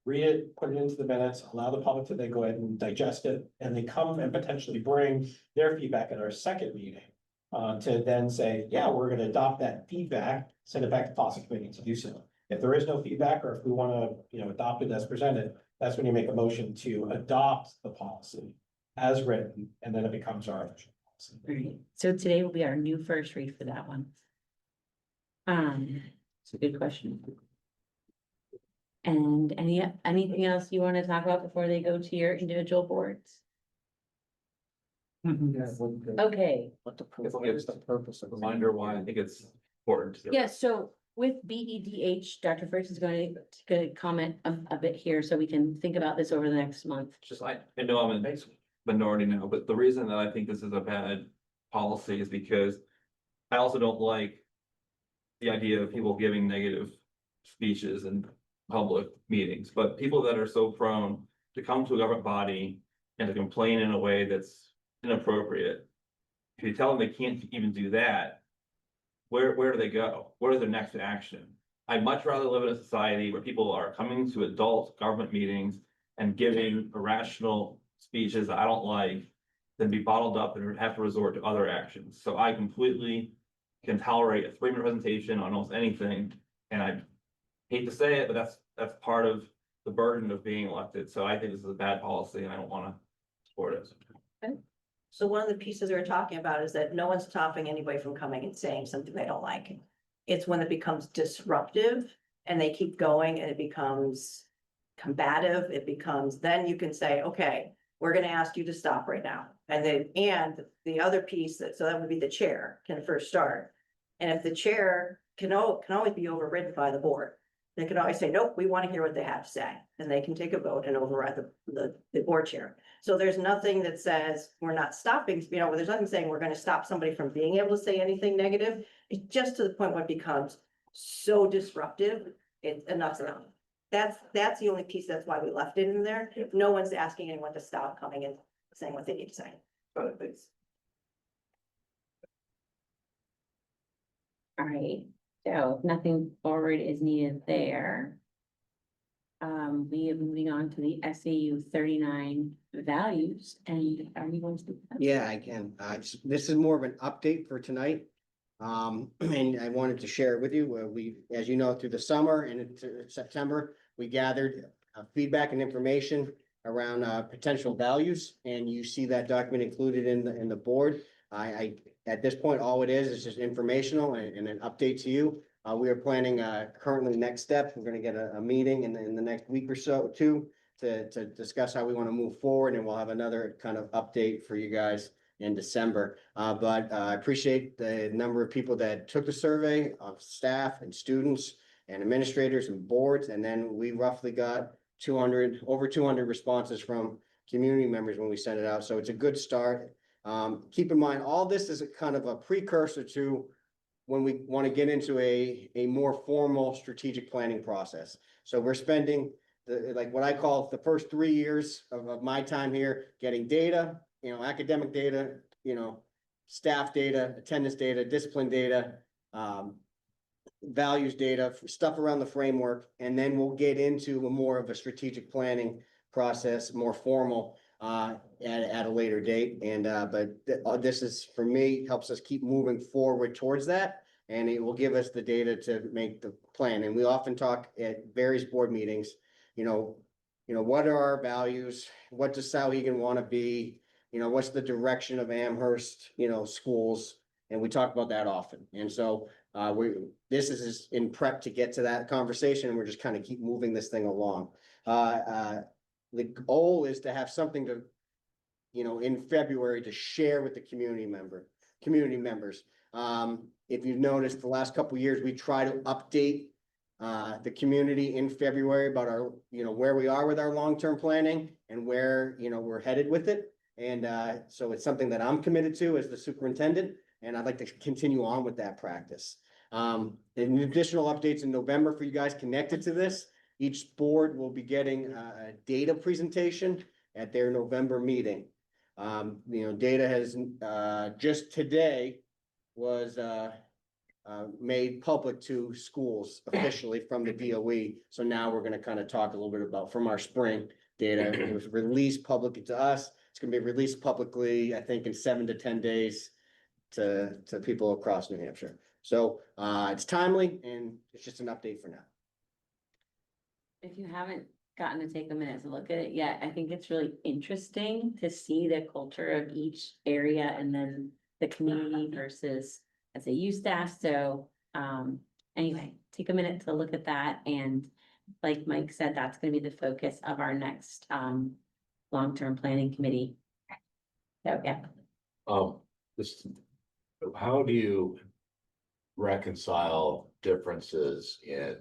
Read it, put it into the minutes, allow the public to then go ahead and digest it, and then come and potentially bring their feedback at our second meeting. to then say, yeah, we're gonna adopt that feedback, send it back to policy committee to do so. If there is no feedback, or if we wanna, adopt it as presented, that's when you make a motion to adopt the policy as written, and then it becomes our official policy. Alright, so today will be our new first read for that one. It's a good question. And anything else you want to talk about before they go to your individual boards? Okay, It's the purpose of. Reminder why I think it's important. to- yeah, so with BEDH, Dr. Fritz is going to comment a bit here, so we can think about this over the next month. Just I know I'm in minority now, but the reason that I think this is a bad policy is because I also don't like the idea of people giving negative speeches in public meetings, but people that are so prone to come to a government body and to complain in a way that's inappropriate. If you tell them they can't even do that, where do they go? What is their next action? I'd much rather live in a society where people are coming to adult government meetings and giving irrational speeches that I don't like than be bottled up and have to resort to other actions. So I completely can tolerate a 3-minute presentation on almost anything. And I hate to say it, but that's part of the burden of being elected. So I think this is a bad policy and I don't want to support it. So one of the pieces we're talking about is that no one's stopping anybody from coming and saying something they don't like. It's when it becomes disruptive and they keep going and it becomes combative, then you can say, okay, we're gonna ask you to stop right now. And the other piece so that would be the chair can first start. And if the chair can always be overridden by the board. They can always say, nope, we want to hear what they have to say, and they can take a vote and override the board chair. So there's nothing that says we're not stopping, there's nothing saying we're gonna stop somebody from being able to say anything negative. It's just to the point where it becomes so disruptive, enough's enough. That's the only piece, that's why we left it in there. No one's asking anyone to stop coming and saying what they need to say. Alright, so if nothing forward is needed there. We are moving on to the SAU 39 values, and are you going to? Yeah, I can. This is more of an update for tonight. And I wanted to share it with you. We, as you know, through the summer and into September, we gathered feedback and information around potential values, and you see that document included in the board. At this point, all it is just informational and an update to you. We are planning currently next steps. We're gonna get a meeting in the next week or so, to discuss how we want to move forward, and we'll have another kind of update for you guys in December. But I appreciate the number of people that took the survey of staff and students and administrators and boards, and then we roughly got over 200 responses from community members when we sent it out. So it's a good start. Keep in mind, all this is a kind of a precursor to when we want to get into a more formal strategic planning process. So we're spending like what I call the first 3 years of my time here, getting data, academic data, staff data, attendance data, discipline data, values data, stuff around the framework, and then we'll get into more of a strategic planning process, more formal, at a later date. And but this is, for me, helps us keep moving forward towards that, and it will give us the data to make the plan. And we often talk at various board meetings, what are our values? What does Sauhegan want to be? What's the direction of Amherst, schools? And we talk about that often. And so this is in prep to get to that conversation, and we're just kind of keep moving this thing along. The goal is to have something to, in February, to share with the community members. If you've noticed, the last couple of years, we try to update the community in February about our, where we are with our long-term planning and where, we're headed with it. And so it's something that I'm committed to as the superintendent, and I'd like to continue on with that practice. And additional updates in November for you guys connected to this. Each board will be getting a data presentation at their November meeting. Data has just today was made public to schools officially from the DOE. So now we're going to kind of talk a little bit about from our spring data. It was released publicly to us. It's going to be released publicly, I think, in 7 to 10 days to people across New Hampshire. So, it's timely and it's just an update for now. If you haven't gotten to take a minute to look at it yet, I think it's really interesting to see the culture of each area and then the community versus SAU staff. So, anyway, take a minute to look at that. And like Mike said, that's gonna be the focus of our next, long-term planning committee. So, yeah. This, how do you reconcile differences in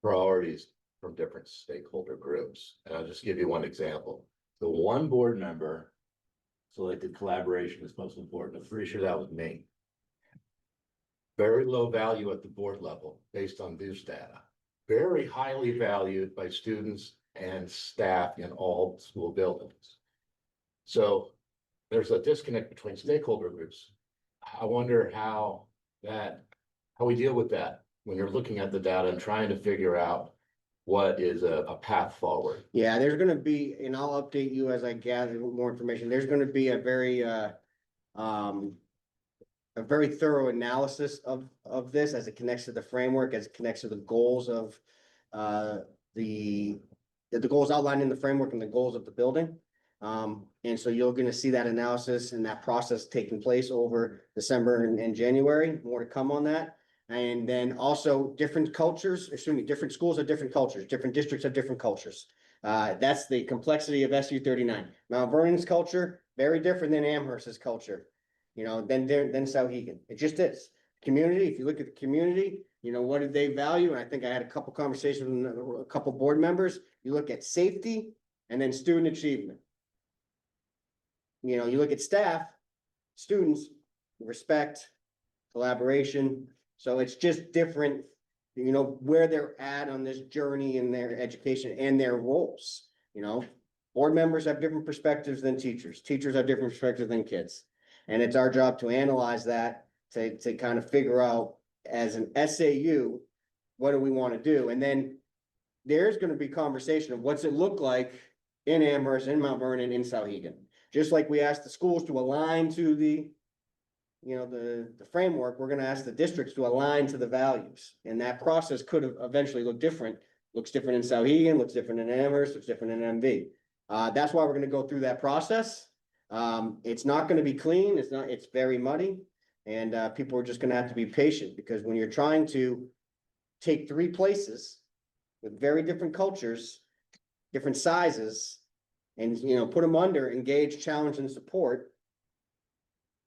priorities from different stakeholder groups? And I'll just give you one example. The one board member selected collaboration is most important. I'm pretty sure that was me. Very low value at the board level based on this data. Very highly valued by students and staff in all school buildings. So there's a disconnect between stakeholder groups. I wonder how we deal with that when you're looking at the data and trying to figure out what is a path forward. Yeah, there's gonna be, and I'll update you as I gather more information. There's gonna be a very thorough analysis of this as it connects to the framework, as it connects to the goals of the goals outlined in the framework and the goals of the building. And so you're gonna see that analysis and that process taking place over December and January. More to come on that. And then also different cultures, different schools have different cultures, different districts have different cultures. That's the complexity of SU 39. Mount Vernon's culture, very different than Amherst's culture, than Sauhegan. It just is. Community, if you look at the community, what did they value? And I think I had a couple conversations with a couple board members. You look at safety and then student achievement. You look at staff, students, respect, collaboration. So it's just different, where they're at on this journey in their education and their roles, Board members have different perspectives than teachers. Teachers have different perspectives than kids. And it's our job to analyze that, to kind of figure out as an SAU, what do we want to do? And then there's going to be conversation of what's it look like in Amherst, in Mount Vernon, in Sauhegan. Just like we asked the schools to align to the framework, we're gonna ask the districts to align to the values. And that process could have eventually look different. Looks different in Sauhegan, looks different in Amherst, looks different in MV. That's why we're gonna go through that process. It's not gonna be clean, it's very muddy. And people are just gonna have to be patient, because when you're trying to take three places with very different cultures, different sizes, and put them under engage, challenge, and support.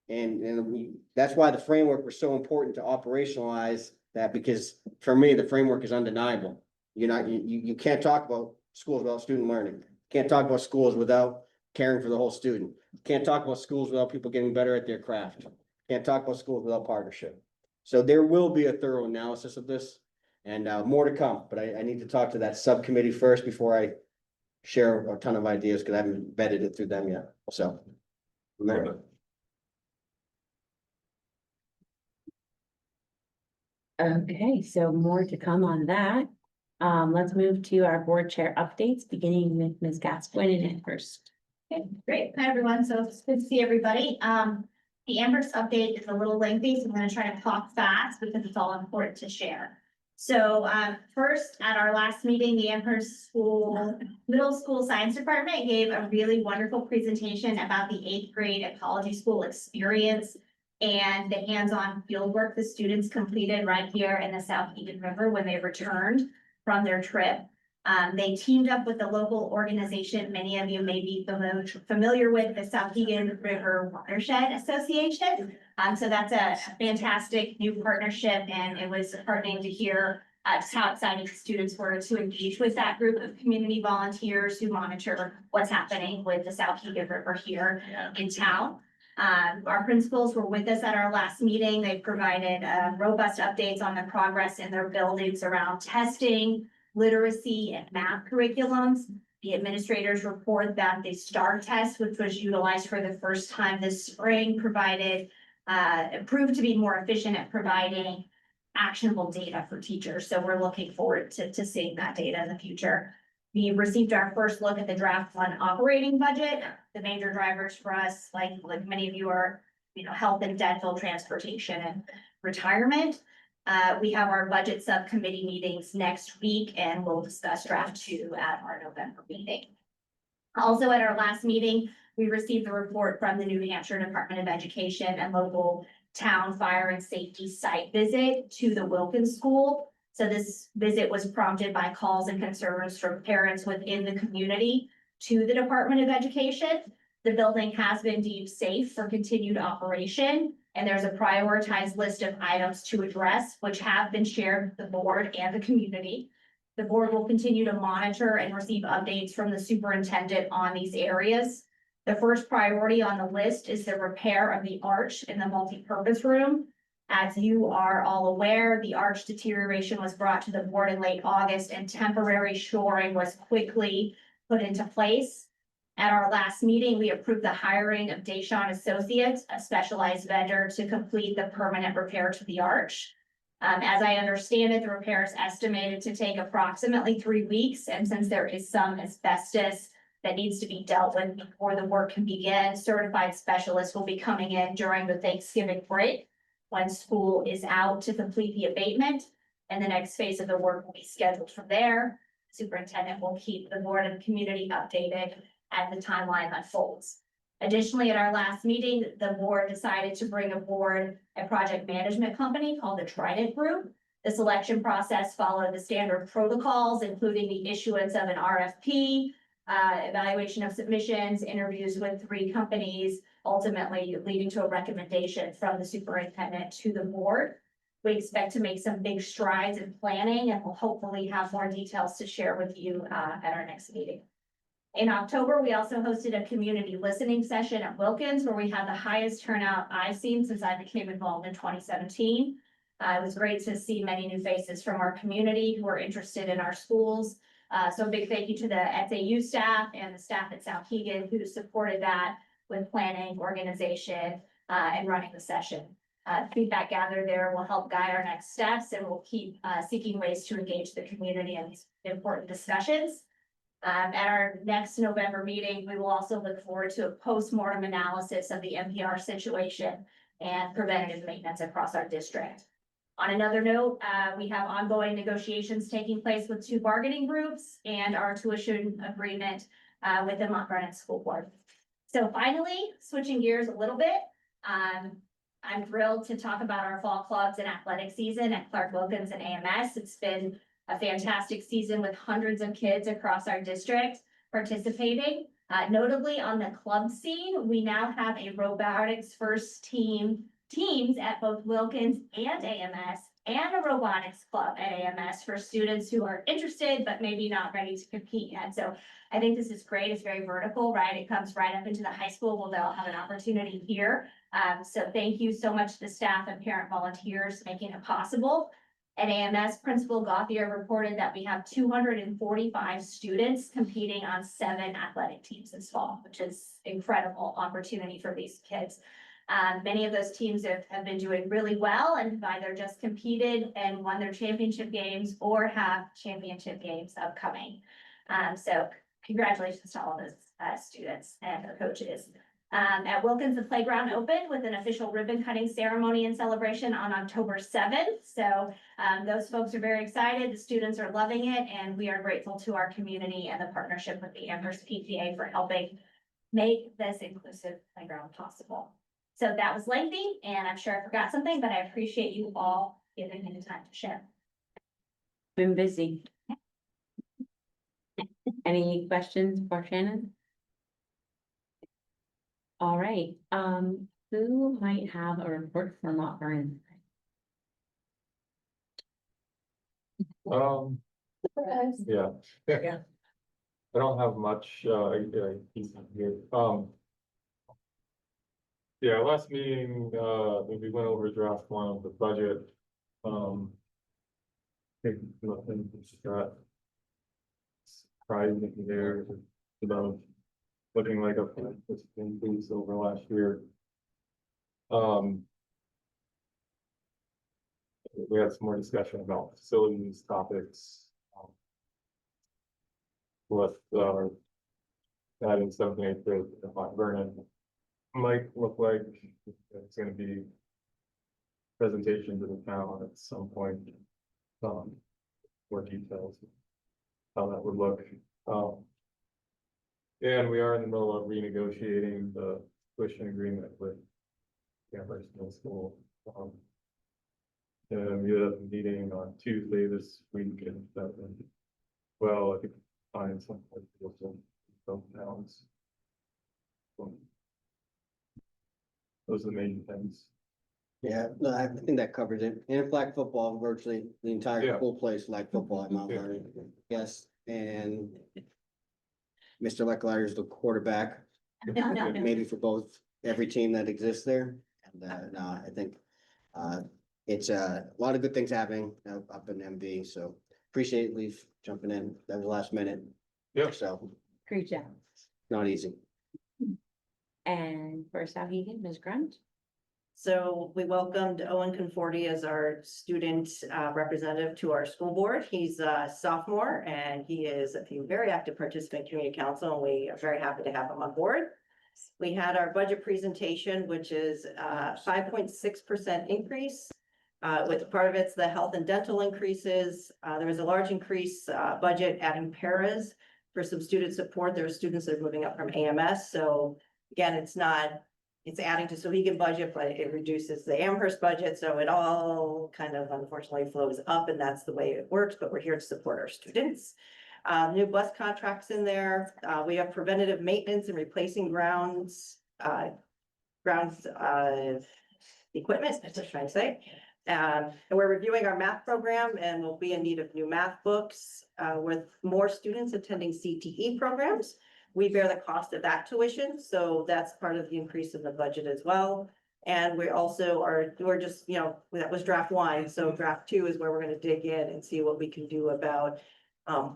And that's why the framework was so important to operationalize that, because for me, the framework is undeniable. You can't talk about schools without student learning. Can't talk about schools without caring for the whole student. Can't talk about schools without people getting better at their craft. Can't talk about schools without partnership. So there will be a thorough analysis of this, and more to come, but I need to talk to that subcommittee first before I share a ton of ideas, because I haven't vetted it through them yet, so. from there. Okay, so more to come on that. Let's move to our board chair updates, beginning with Ms. Gascoigne in first. Okay, great. Hi, everyone. So it's good to see everybody. The Amherst update is a little lengthy, so I'm gonna try to talk fast because it's all important to share. So, first, at our last meeting, the Amherst Middle School Science Department gave a really wonderful presentation about the 8th grade ecology school experience and the hands-on field work the students completed right here in the Sauhegan River when they returned from their trip. They teamed up with the local organization many of you may be familiar with, the Sauhegan River Watershed Association. So that's a fantastic new partnership, and it was heartening to hear just how excited the students were to engage with that group of community volunteers who monitor what's happening with the Sauhegan River here in town. Our principals were with us at our last meeting. They provided robust updates on the progress in their buildings around testing, literacy, and math curriculums. The administrators report that the STAR test, which was utilized for the first time this spring, proved to be more efficient at providing actionable data for teachers. So we're looking forward to seeing that data in the future. We received our first look at the draft 1 operating budget. The major drivers for us, like many of you are health and dental, transportation and retirement. We have our budget subcommittee meetings next week and we'll discuss draft 2 at our November meeting. Also at our last meeting, we received the report from the New Hampshire Department of Education and local town fire and safety site visit to the Wilkins School. So this visit was prompted by calls and concerns from parents within the community to the Department of Education. The building has been deemed safe for continued operation, and there's a prioritized list of items to address, which have been shared with the board and the community. The board will continue to monitor and receive updates from the superintendent on these areas. The first priority on the list is the repair of the arch in the multipurpose room. As you are all aware, the arch deterioration was brought to the board in late August and temporary shoring was quickly put into place. At our last meeting, we approved the hiring of Deshawn Associates, a specialized vendor, to complete the permanent repair to the arch. As I understand it, the repair is estimated to take approximately 3 weeks, and since there is some asbestos that needs to be dealt with before the work can begin, certified specialists will be coming in during the Thanksgiving break when school is out to complete the abatement, and the next phase of the work will be scheduled from there. Superintendent will keep the board and community updated as the timeline unfolds. Additionally, at our last meeting, the board decided to bring aboard a project management company called the Trident Group. The selection process followed the standard protocols, including the issuance of an RFP, evaluation of submissions, interviews with 3 companies, ultimately leading to a recommendation from the superintendent to the board. We expect to make some big strides in planning and we'll hopefully have more details to share with you at our next meeting. In October, we also hosted a community listening session at Wilkins where we had the highest turnout I've seen since I became involved in 2017. It was great to see many new faces from our community who are interested in our schools. So a big thank you to the SAU staff and the staff at Souhegan who supported that with planning, organization, and running the session. Feedback gathered there will help guide our next steps and we'll keep seeking ways to engage the community in these important discussions. At our next November meeting, we will also look forward to a post-mortem analysis of the NPR situation and preventative maintenance across our district. On another note, we have ongoing negotiations taking place with 2 bargaining groups and our tuition agreement with the Mount Vernon School Board. So finally, switching gears a little bit, I'm thrilled to talk about our fall clubs and athletic season at Clark Wilkins and AMS. It's been a fantastic season with hundreds of kids across our district participating. Notably on the club scene, we now have a robotics first teams at both Wilkins and AMS and a robotics club at AMS for students who are interested but maybe not ready to compete yet. So I think this is great. It's very vertical, right? It comes right up into the high school. Well, they'll have an opportunity here. So thank you so much to the staff and parent volunteers making it possible. At AMS, Principal Gauthier reported that we have 245 students competing on 7 athletic teams this fall, which is incredible opportunity for these kids. Many of those teams have been doing really well and have either just competed and won their championship games or have championship games upcoming. So congratulations to all those students and their coaches. At Wilkins, the playground opened with an official ribbon cutting ceremony and celebration on October 7th. So those folks are very excited. The students are loving it, and we are grateful to our community and the partnership with the Amherst PTA for helping make this inclusive playground possible. So that was lengthy, and I'm sure I forgot something, but I appreciate you all giving me the time to share. Been busy. Any questions for Shannon? All right, who might have a report from Mount Vernon? Yeah. Yeah. I don't have much, here. Yeah, last meeting, we went over draft 1 of the budget. I think nothing that surprising there, looking like a increase over last year. We had some more discussion about facilities topics. With adding something to Mount Vernon. might look like it's gonna be presentation to the town at some point. More details. How that would look. And we are in the middle of renegotiating the tuition agreement with Amherst Middle School. And we had a meeting on Tuesday this week and that went well. I think find some towns. Those are the main things. Yeah, no, I think that covers it. And flag football, virtually the entire Yeah. school plays flag football at Mount Yeah. Vernon. Yes, and Mr. Leclerc is the quarterback, maybe for both, every team that exists there. And, no, I think, it's a lot of good things happening up in MV, so appreciate Leaf jumping in. That was last minute. Yeah. So, Great job. not easy. And for Sauhegan, Ms. Grunt? So we welcomed Owen Conforti as our student representative to our school board. He's a sophomore and he is a very active participant in community council, and we are very happy to have him on board. We had our budget presentation, which is 5.6% increase. With part of it's the health and dental increases. There was a large increase budget adding paras for some student support. There are students that are moving up from AMS. So again, it's adding to Sauhegan budget, but it reduces the Amherst budget. So it all kind of unfortunately flows up, and that's the way it works, but we're here to support our students. New bus contracts in there. We have preventative maintenance and replacing grounds equipment, that's what I'm trying to say. And we're reviewing our math program and we'll be in need of new math books, with more students attending CTE programs. We bear the cost of that tuition, so that's part of the increase in the budget as well. And we also we're just, that was draft one, so draft two is where we're gonna dig in and see what we can do about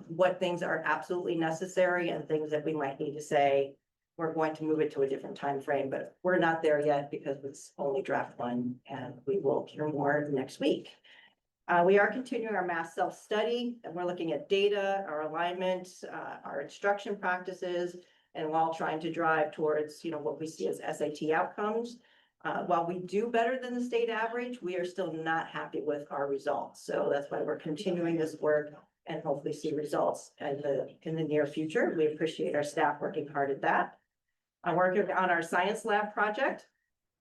what things are absolutely necessary and things that we might need to say, we're going to move it to a different time frame, but we're not there yet because it's only draft one, and we will hear more next week. We are continuing our math self-study, and we're looking at data, our alignment, our instruction practices, and while trying to drive towards, what we see as SAT outcomes. While we do better than the state average, we are still not happy with our results. So that's why we're continuing this work and hopefully see results in the near future. We appreciate our staff working hard at that. I'm working on our science lab project,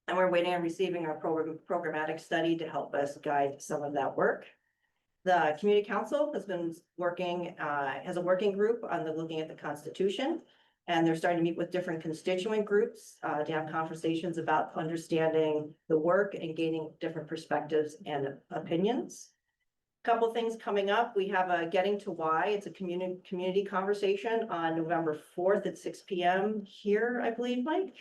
and we're waiting on receiving our programmatic study to help us guide some of that work. The community council has been working, has a working group on looking at the Constitution, and they're starting to meet with different constituent groups to have conversations about understanding the work and gaining different perspectives and opinions. Couple things coming up. We have a Getting to Why. It's a community conversation on November 4th at 6 p.m. here, I believe, Mike.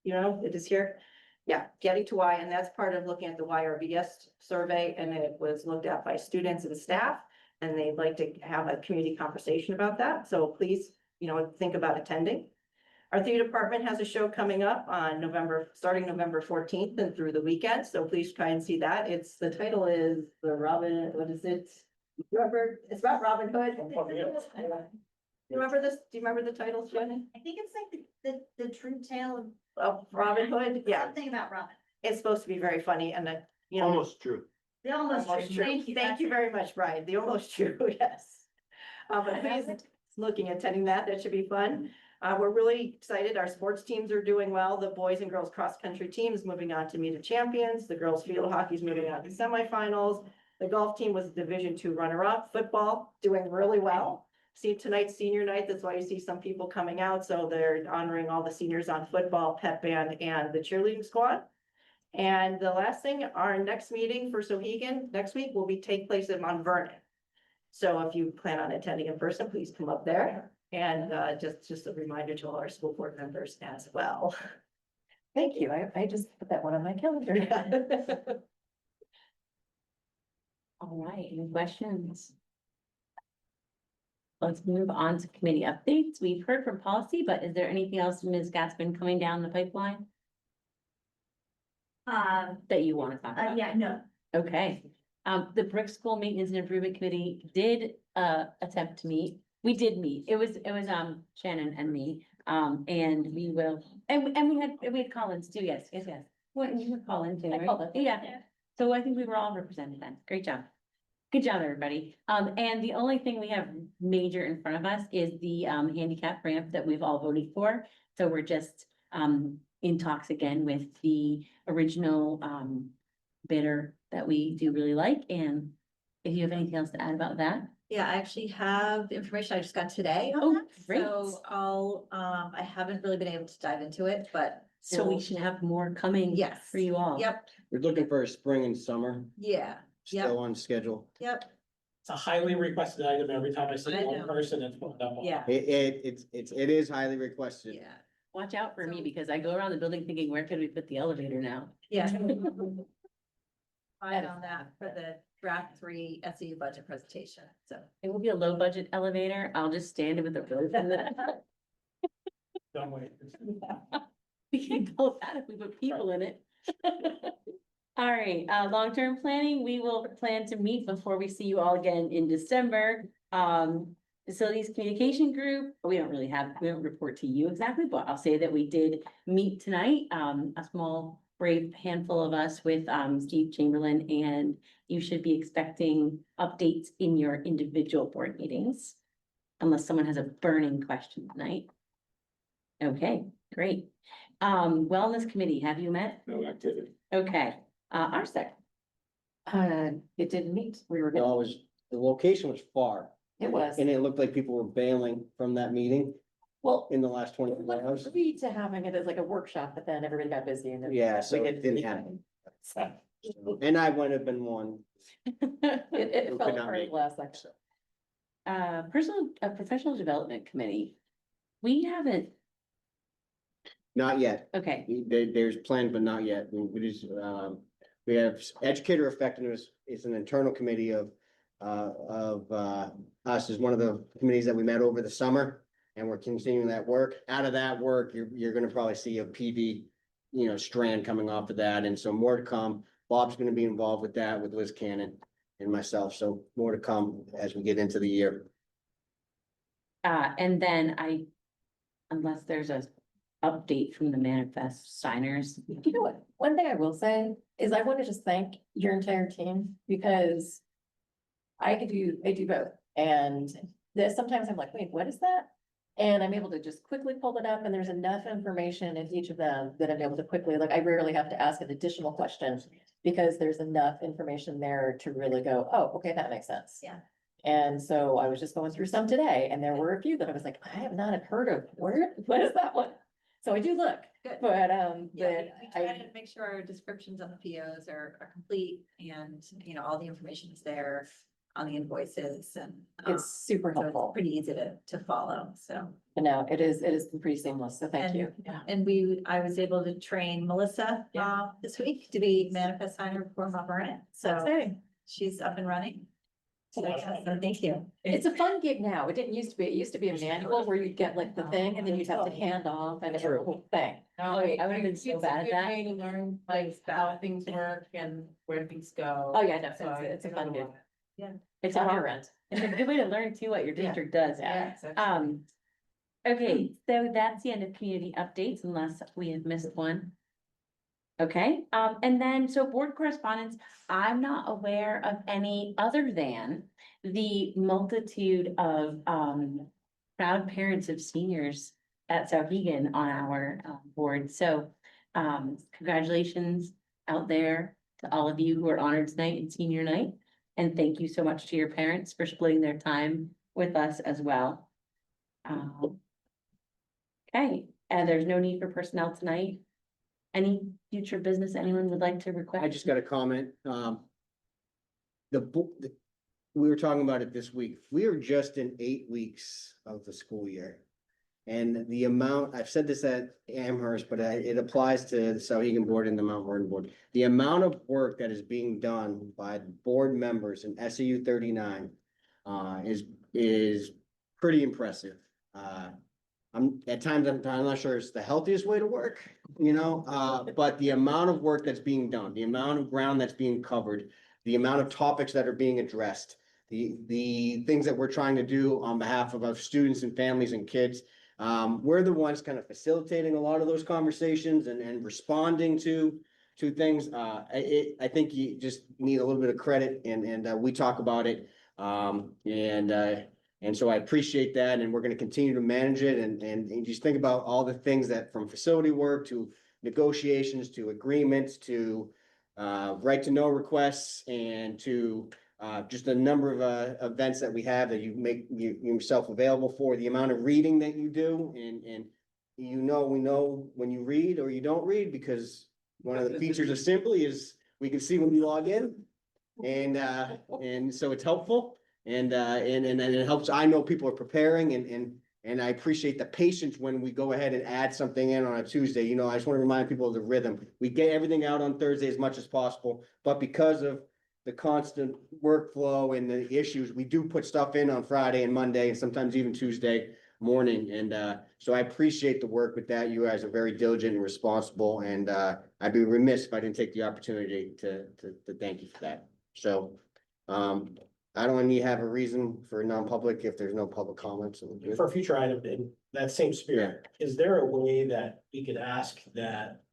It is here. Yeah, Getting to Why, and that's part of looking at the YRBS survey, and it was looked at by students and staff, and they'd like to have a community conversation about that. So please, think about attending. Our theater department has a show coming up on starting November 14th and through the weekend. So please try and see that. The title is what is it? It's about Robin Hood. Do you remember this? Do you remember the title, Shannon? I think it's like the true tale Of Robin Hood? of Yeah, something about Robin. it's supposed to be very funny and Almost true. The almost true. Thank you very much, Brian. The almost true, yes. But please, looking at attending that should be fun. We're really excited. Our sports teams are doing well. The boys and girls cross-country teams moving on to meet the champions. The girls field hockey is moving on to semifinals. The golf team was Division II runner-up. Football doing really well. See tonight's senior night. That's why you see some people coming out. So they're honoring all the seniors on football, pep band, and the cheerleading squad. And the last thing, our next meeting for Sauhegan next week will take place in Mount Vernon. So if you plan on attending in person, please come up there. And just a reminder to all our school board members as well. Thank you. I just put that one on my calendar. All right, any questions? Let's move on to committee updates. We've heard from policy, but is there anything else, Ms. Gaspin, coming down the pipeline that you want to talk about? Yeah, no. Okay, the Brick School Maintenance and Improvement Committee did attempt to meet. We did meet. It was Shannon and me. And we will, and we had Collins too, yes. What, you would call in too, I right? called in. Yeah, so I think we were all represented then. Great job. Good job, everybody. And the only thing we have major in front of us is the handicap ramp that we've all voted for. So we're just in talks again with the original bidder that we do really like. And if you have anything else to add about that, Yeah, I actually have the information I just got today on Oh, that. great. So I haven't really been able to dive into it, but. so we we'll- should have more coming Yes. for you all. Yep, We're looking for a spring and summer, yeah, Yep. still on schedule. yep, It's a highly requested item. Every time I see I one know. person, it's put up. yeah, It is highly requested. yeah, Watch out for me So- because I go around the building thinking, where could we put the elevator now? yeah. I on that for the draft 3 SAU budget presentation, so. It will be a low budget elevator. I'll just stand with a rope in it. Don't wait. We can go that if we put people in it. All right, long-term planning, we will plan to meet before we see you all again in December. Facilities communication group, we don't report to you exactly, but I'll say that we did meet tonight. A small brave handful of us with Steve Chamberlain, and you should be expecting updates in your individual board meetings. Unless someone has a burning question tonight. Okay, great. Wellness committee, have you met? No activity. Okay, RSEC. It didn't meet. We were, No, the location was far, it was, and it looked like people were bailing from that meeting well, in the last 24 we hours. agreed to having it as like a workshop, but then everybody got busy and. Yeah, we so it didn't meet. happen. So, And I wouldn't have been one. It Who fell could not apart make it. last second. Professional development committee. We haven't, Not yet. okay, There's plans, but not yet. We just, we have educator effectiveness. It's an internal committee of us as one of the committees that we met over the summer. And we're continuing that work. Out of that work, you're gonna probably see a PV, strand coming off of that. And so more to come. Bob's gonna be involved with that with Liz Cannon and myself. So more to come as we get into the year. and then unless there's a update from the manifest signers. You know what? One thing I will say is I want to just thank your entire team because I do both. And sometimes I'm like, wait, what is that? And I'm able to just quickly pull it up and there's enough information in each of them that I'm able to quickly, like, I rarely have to ask an additional question because there's enough information there to really go, oh, okay, that makes sense. Yeah. And so I was just going through some today and there were a few that I was like, I have not heard of, what is that one? So I do look, Good. but, Yeah, we try I, to make sure our descriptions on the POs are complete and, all the information is there on the invoices and. it's super So helpful. it's pretty easy to follow, so. But no, it is pretty seamless, so thank And- you. Yeah. And I was able to train Melissa, Yeah. this week to be manifest signer for Mount Vernon, so Exciting. she's up and running. So thank you. It's a fun gig now. It didn't used to be. It used to be a manual where you'd get like the thing and then you'd have to hand off and it's a whole thing. Oh, I would have been so bad at that. To learn like how things work and where things go. Oh, yeah, no, So it's a fun gig. It's On a our end. It's a good way to learn too what your district does. Yeah. Okay, so that's the end of community updates unless we have missed one. Okay, and then, so board correspondence, I'm not aware of any other than the multitude of, proud parents of seniors at Sauhegan on our, board. So, congratulations out there to all of you who are honored tonight in senior night. And thank you so much to your parents for splitting their time with us as well. Okay, and there's no need for personnel tonight. Any future business anyone would like to request? I just got a comment, we were talking about it this week. We are just in 8 weeks of the school year. And the amount, I've said this at Amherst, but it applies to the Sauhegan board and the Mount Vernon board. The amount of work that is being done by the board members in SAU 39 is pretty impressive. At times, I'm not sure it's the healthiest way to work, but the amount of work that's being done, the amount of ground that's being covered, the amount of topics that are being addressed, the things that we're trying to do on behalf of our students and families and kids. we're the ones kind of facilitating a lot of those conversations and responding to things. I think you just need a little bit of credit and we talk about it. And so I appreciate that, and we're gonna continue to manage it and just think about all the things that from facility work to negotiations, to agreements, to right to know requests, and to just a number of events that we have that you make yourself available for, the amount of reading that you do, and we know when you read or you don't read, because one of the features of Simply is we can see when you log in. And so it's helpful, and it helps. I know people are preparing, and I appreciate the patience when we go ahead and add something in on a Tuesday. You know, I just want to remind people of the rhythm. We get everything out on Thursday as much as possible, but because of the constant workflow and the issues, we do put stuff in on Friday and Monday, and sometimes even Tuesday morning. And so I appreciate the work with that. You guys are very diligent and responsible, and I'd be remiss if I didn't take the opportunity to thank you for that. So I don't need to have a reason for non-public if there's no public comments. For a future item in that same spirit, is there a way that we could ask that?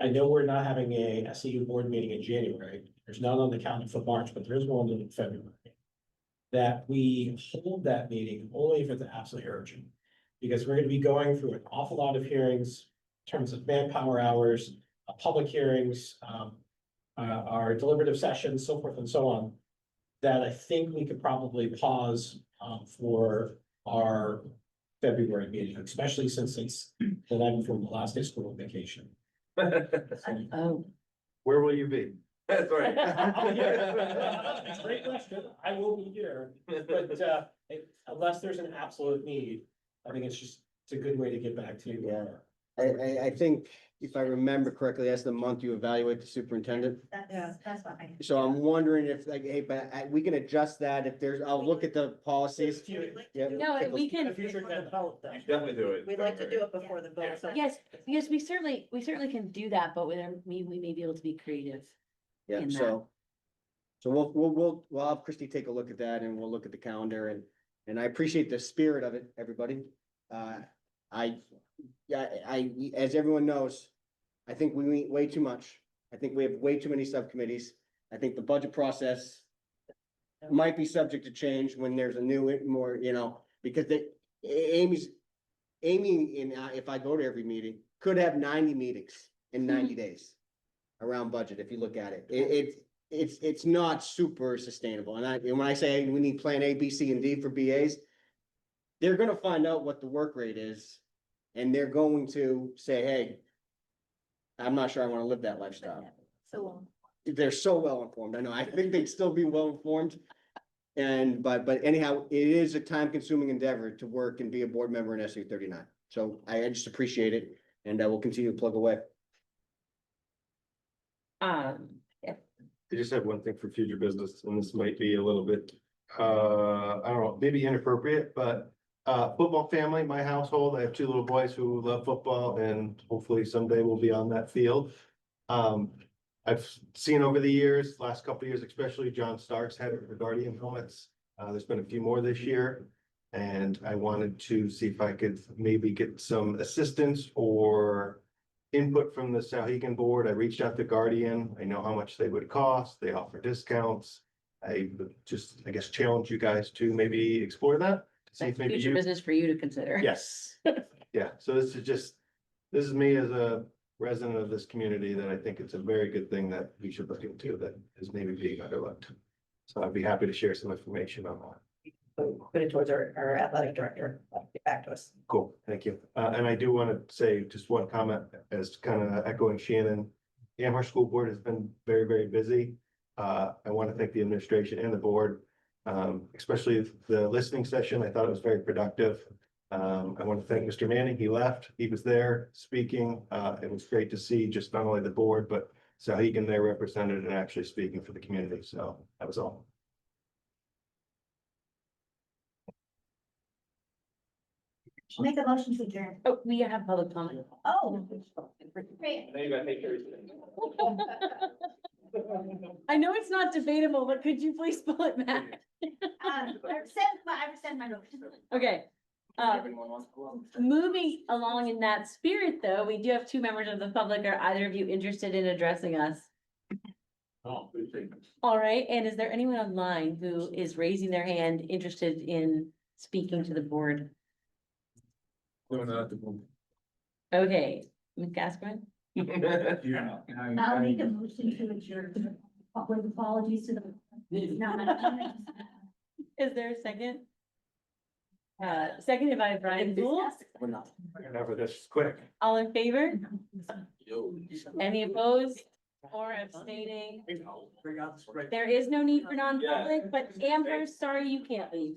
I know we're not having a SAU board meeting in January. There's none on the calendar for March, but there is one in February. That we hold that meeting only if it's absolutely urgent. Because we're gonna be going through an awful lot of hearings in terms of manpower hours, public hearings, our deliberative sessions, so forth and so on. That I think we could probably pause for our February meeting, especially since it's the night before the last day of school vacation. Oh, Where will you be? That's right. It's a great question. I will be here, but unless there's an absolute need, I think it's a good way to get back to. Yeah. I think if I remember correctly, that's the month you evaluate the superintendent. That's fine. So I'm wondering if like, hey, but we can adjust that if there's, I'll look at the policies. Yeah. no, and we can, Definitely do it. We'd like to do it before the vote. So yes, we certainly can do that, but we may be able to be creative. Yeah, in that. so we'll have Christie take a look at that, and we'll look at the calendar, and I appreciate the spirit of it, everybody. As everyone knows, I think we meet way too much. I think we have way too many subcommittees. I think the budget process might be subject to change when there's a new, more, because Amy, and if I go to every meeting, could have 90 meetings in 90 days around budget, if you look at it. It's not super sustainable. And when I say we need plan A, B, C, and D for BAs, they're gonna find out what the work rate is, and they're going to say, hey, I'm not sure I wanna live that lifestyle. So They're so well informed. I know, I think they'd still be well informed. But anyhow, it is a time consuming endeavor to work and be a board member in SU 39. So I just appreciate it, and I will continue to plug away. I just have one thing for future business, and this might be a little bit, I don't know, maybe inappropriate, but football family, my household, I have two little boys who love football, and hopefully someday we'll be on that field. I've seen over the years, last couple of years, especially John Starks had the Guardian helmets. There's been a few more this year, and I wanted to see if I could maybe get some assistance or input from the Sauhegan board. I reached out to Guardian. I know how much they would cost. They offer discounts. I would just, I guess, challenge you guys to maybe explore that. See if maybe Future you. business for you to consider. Yes. Yeah, so this is me as a resident of this community, that I think it's a very good thing that we should look into, that is maybe being underlooked. So I'd be happy to share some information on that. put it towards our athletic director. Get back to us. Cool, thank you. And I do want to say just one comment as kind of echoing Shannon. The Amherst School Board has been very, very busy. I want to thank the administration and the board, especially the listening session. I thought it was very productive. I want to thank Mr. Manning. He left. He was there speaking. It was great to see just not only the board, but Sauhegan there represented and actually speaking for the community. So that was all. Make a motion to adjourn. Oh, we have public comment. Oh, great. I know it's not debatable, but could you please pull it back? I rescind my motion. Okay, Moving along in that spirit, though, we do have two members of the public. Are either of you interested in addressing us? Oh, good thing. All right, and is there anyone online who is raising their hand, interested in speaking to the board? Okay, Ms. Gascoigne? Yeah. I'll make a motion to adjourn with apologies to the. Is there a second? Seconded by Brian Gould. Whenever this is quick. All in favor? Any opposed or abstaining? There is no need for non-public, but Amherst, sorry, you can't leave.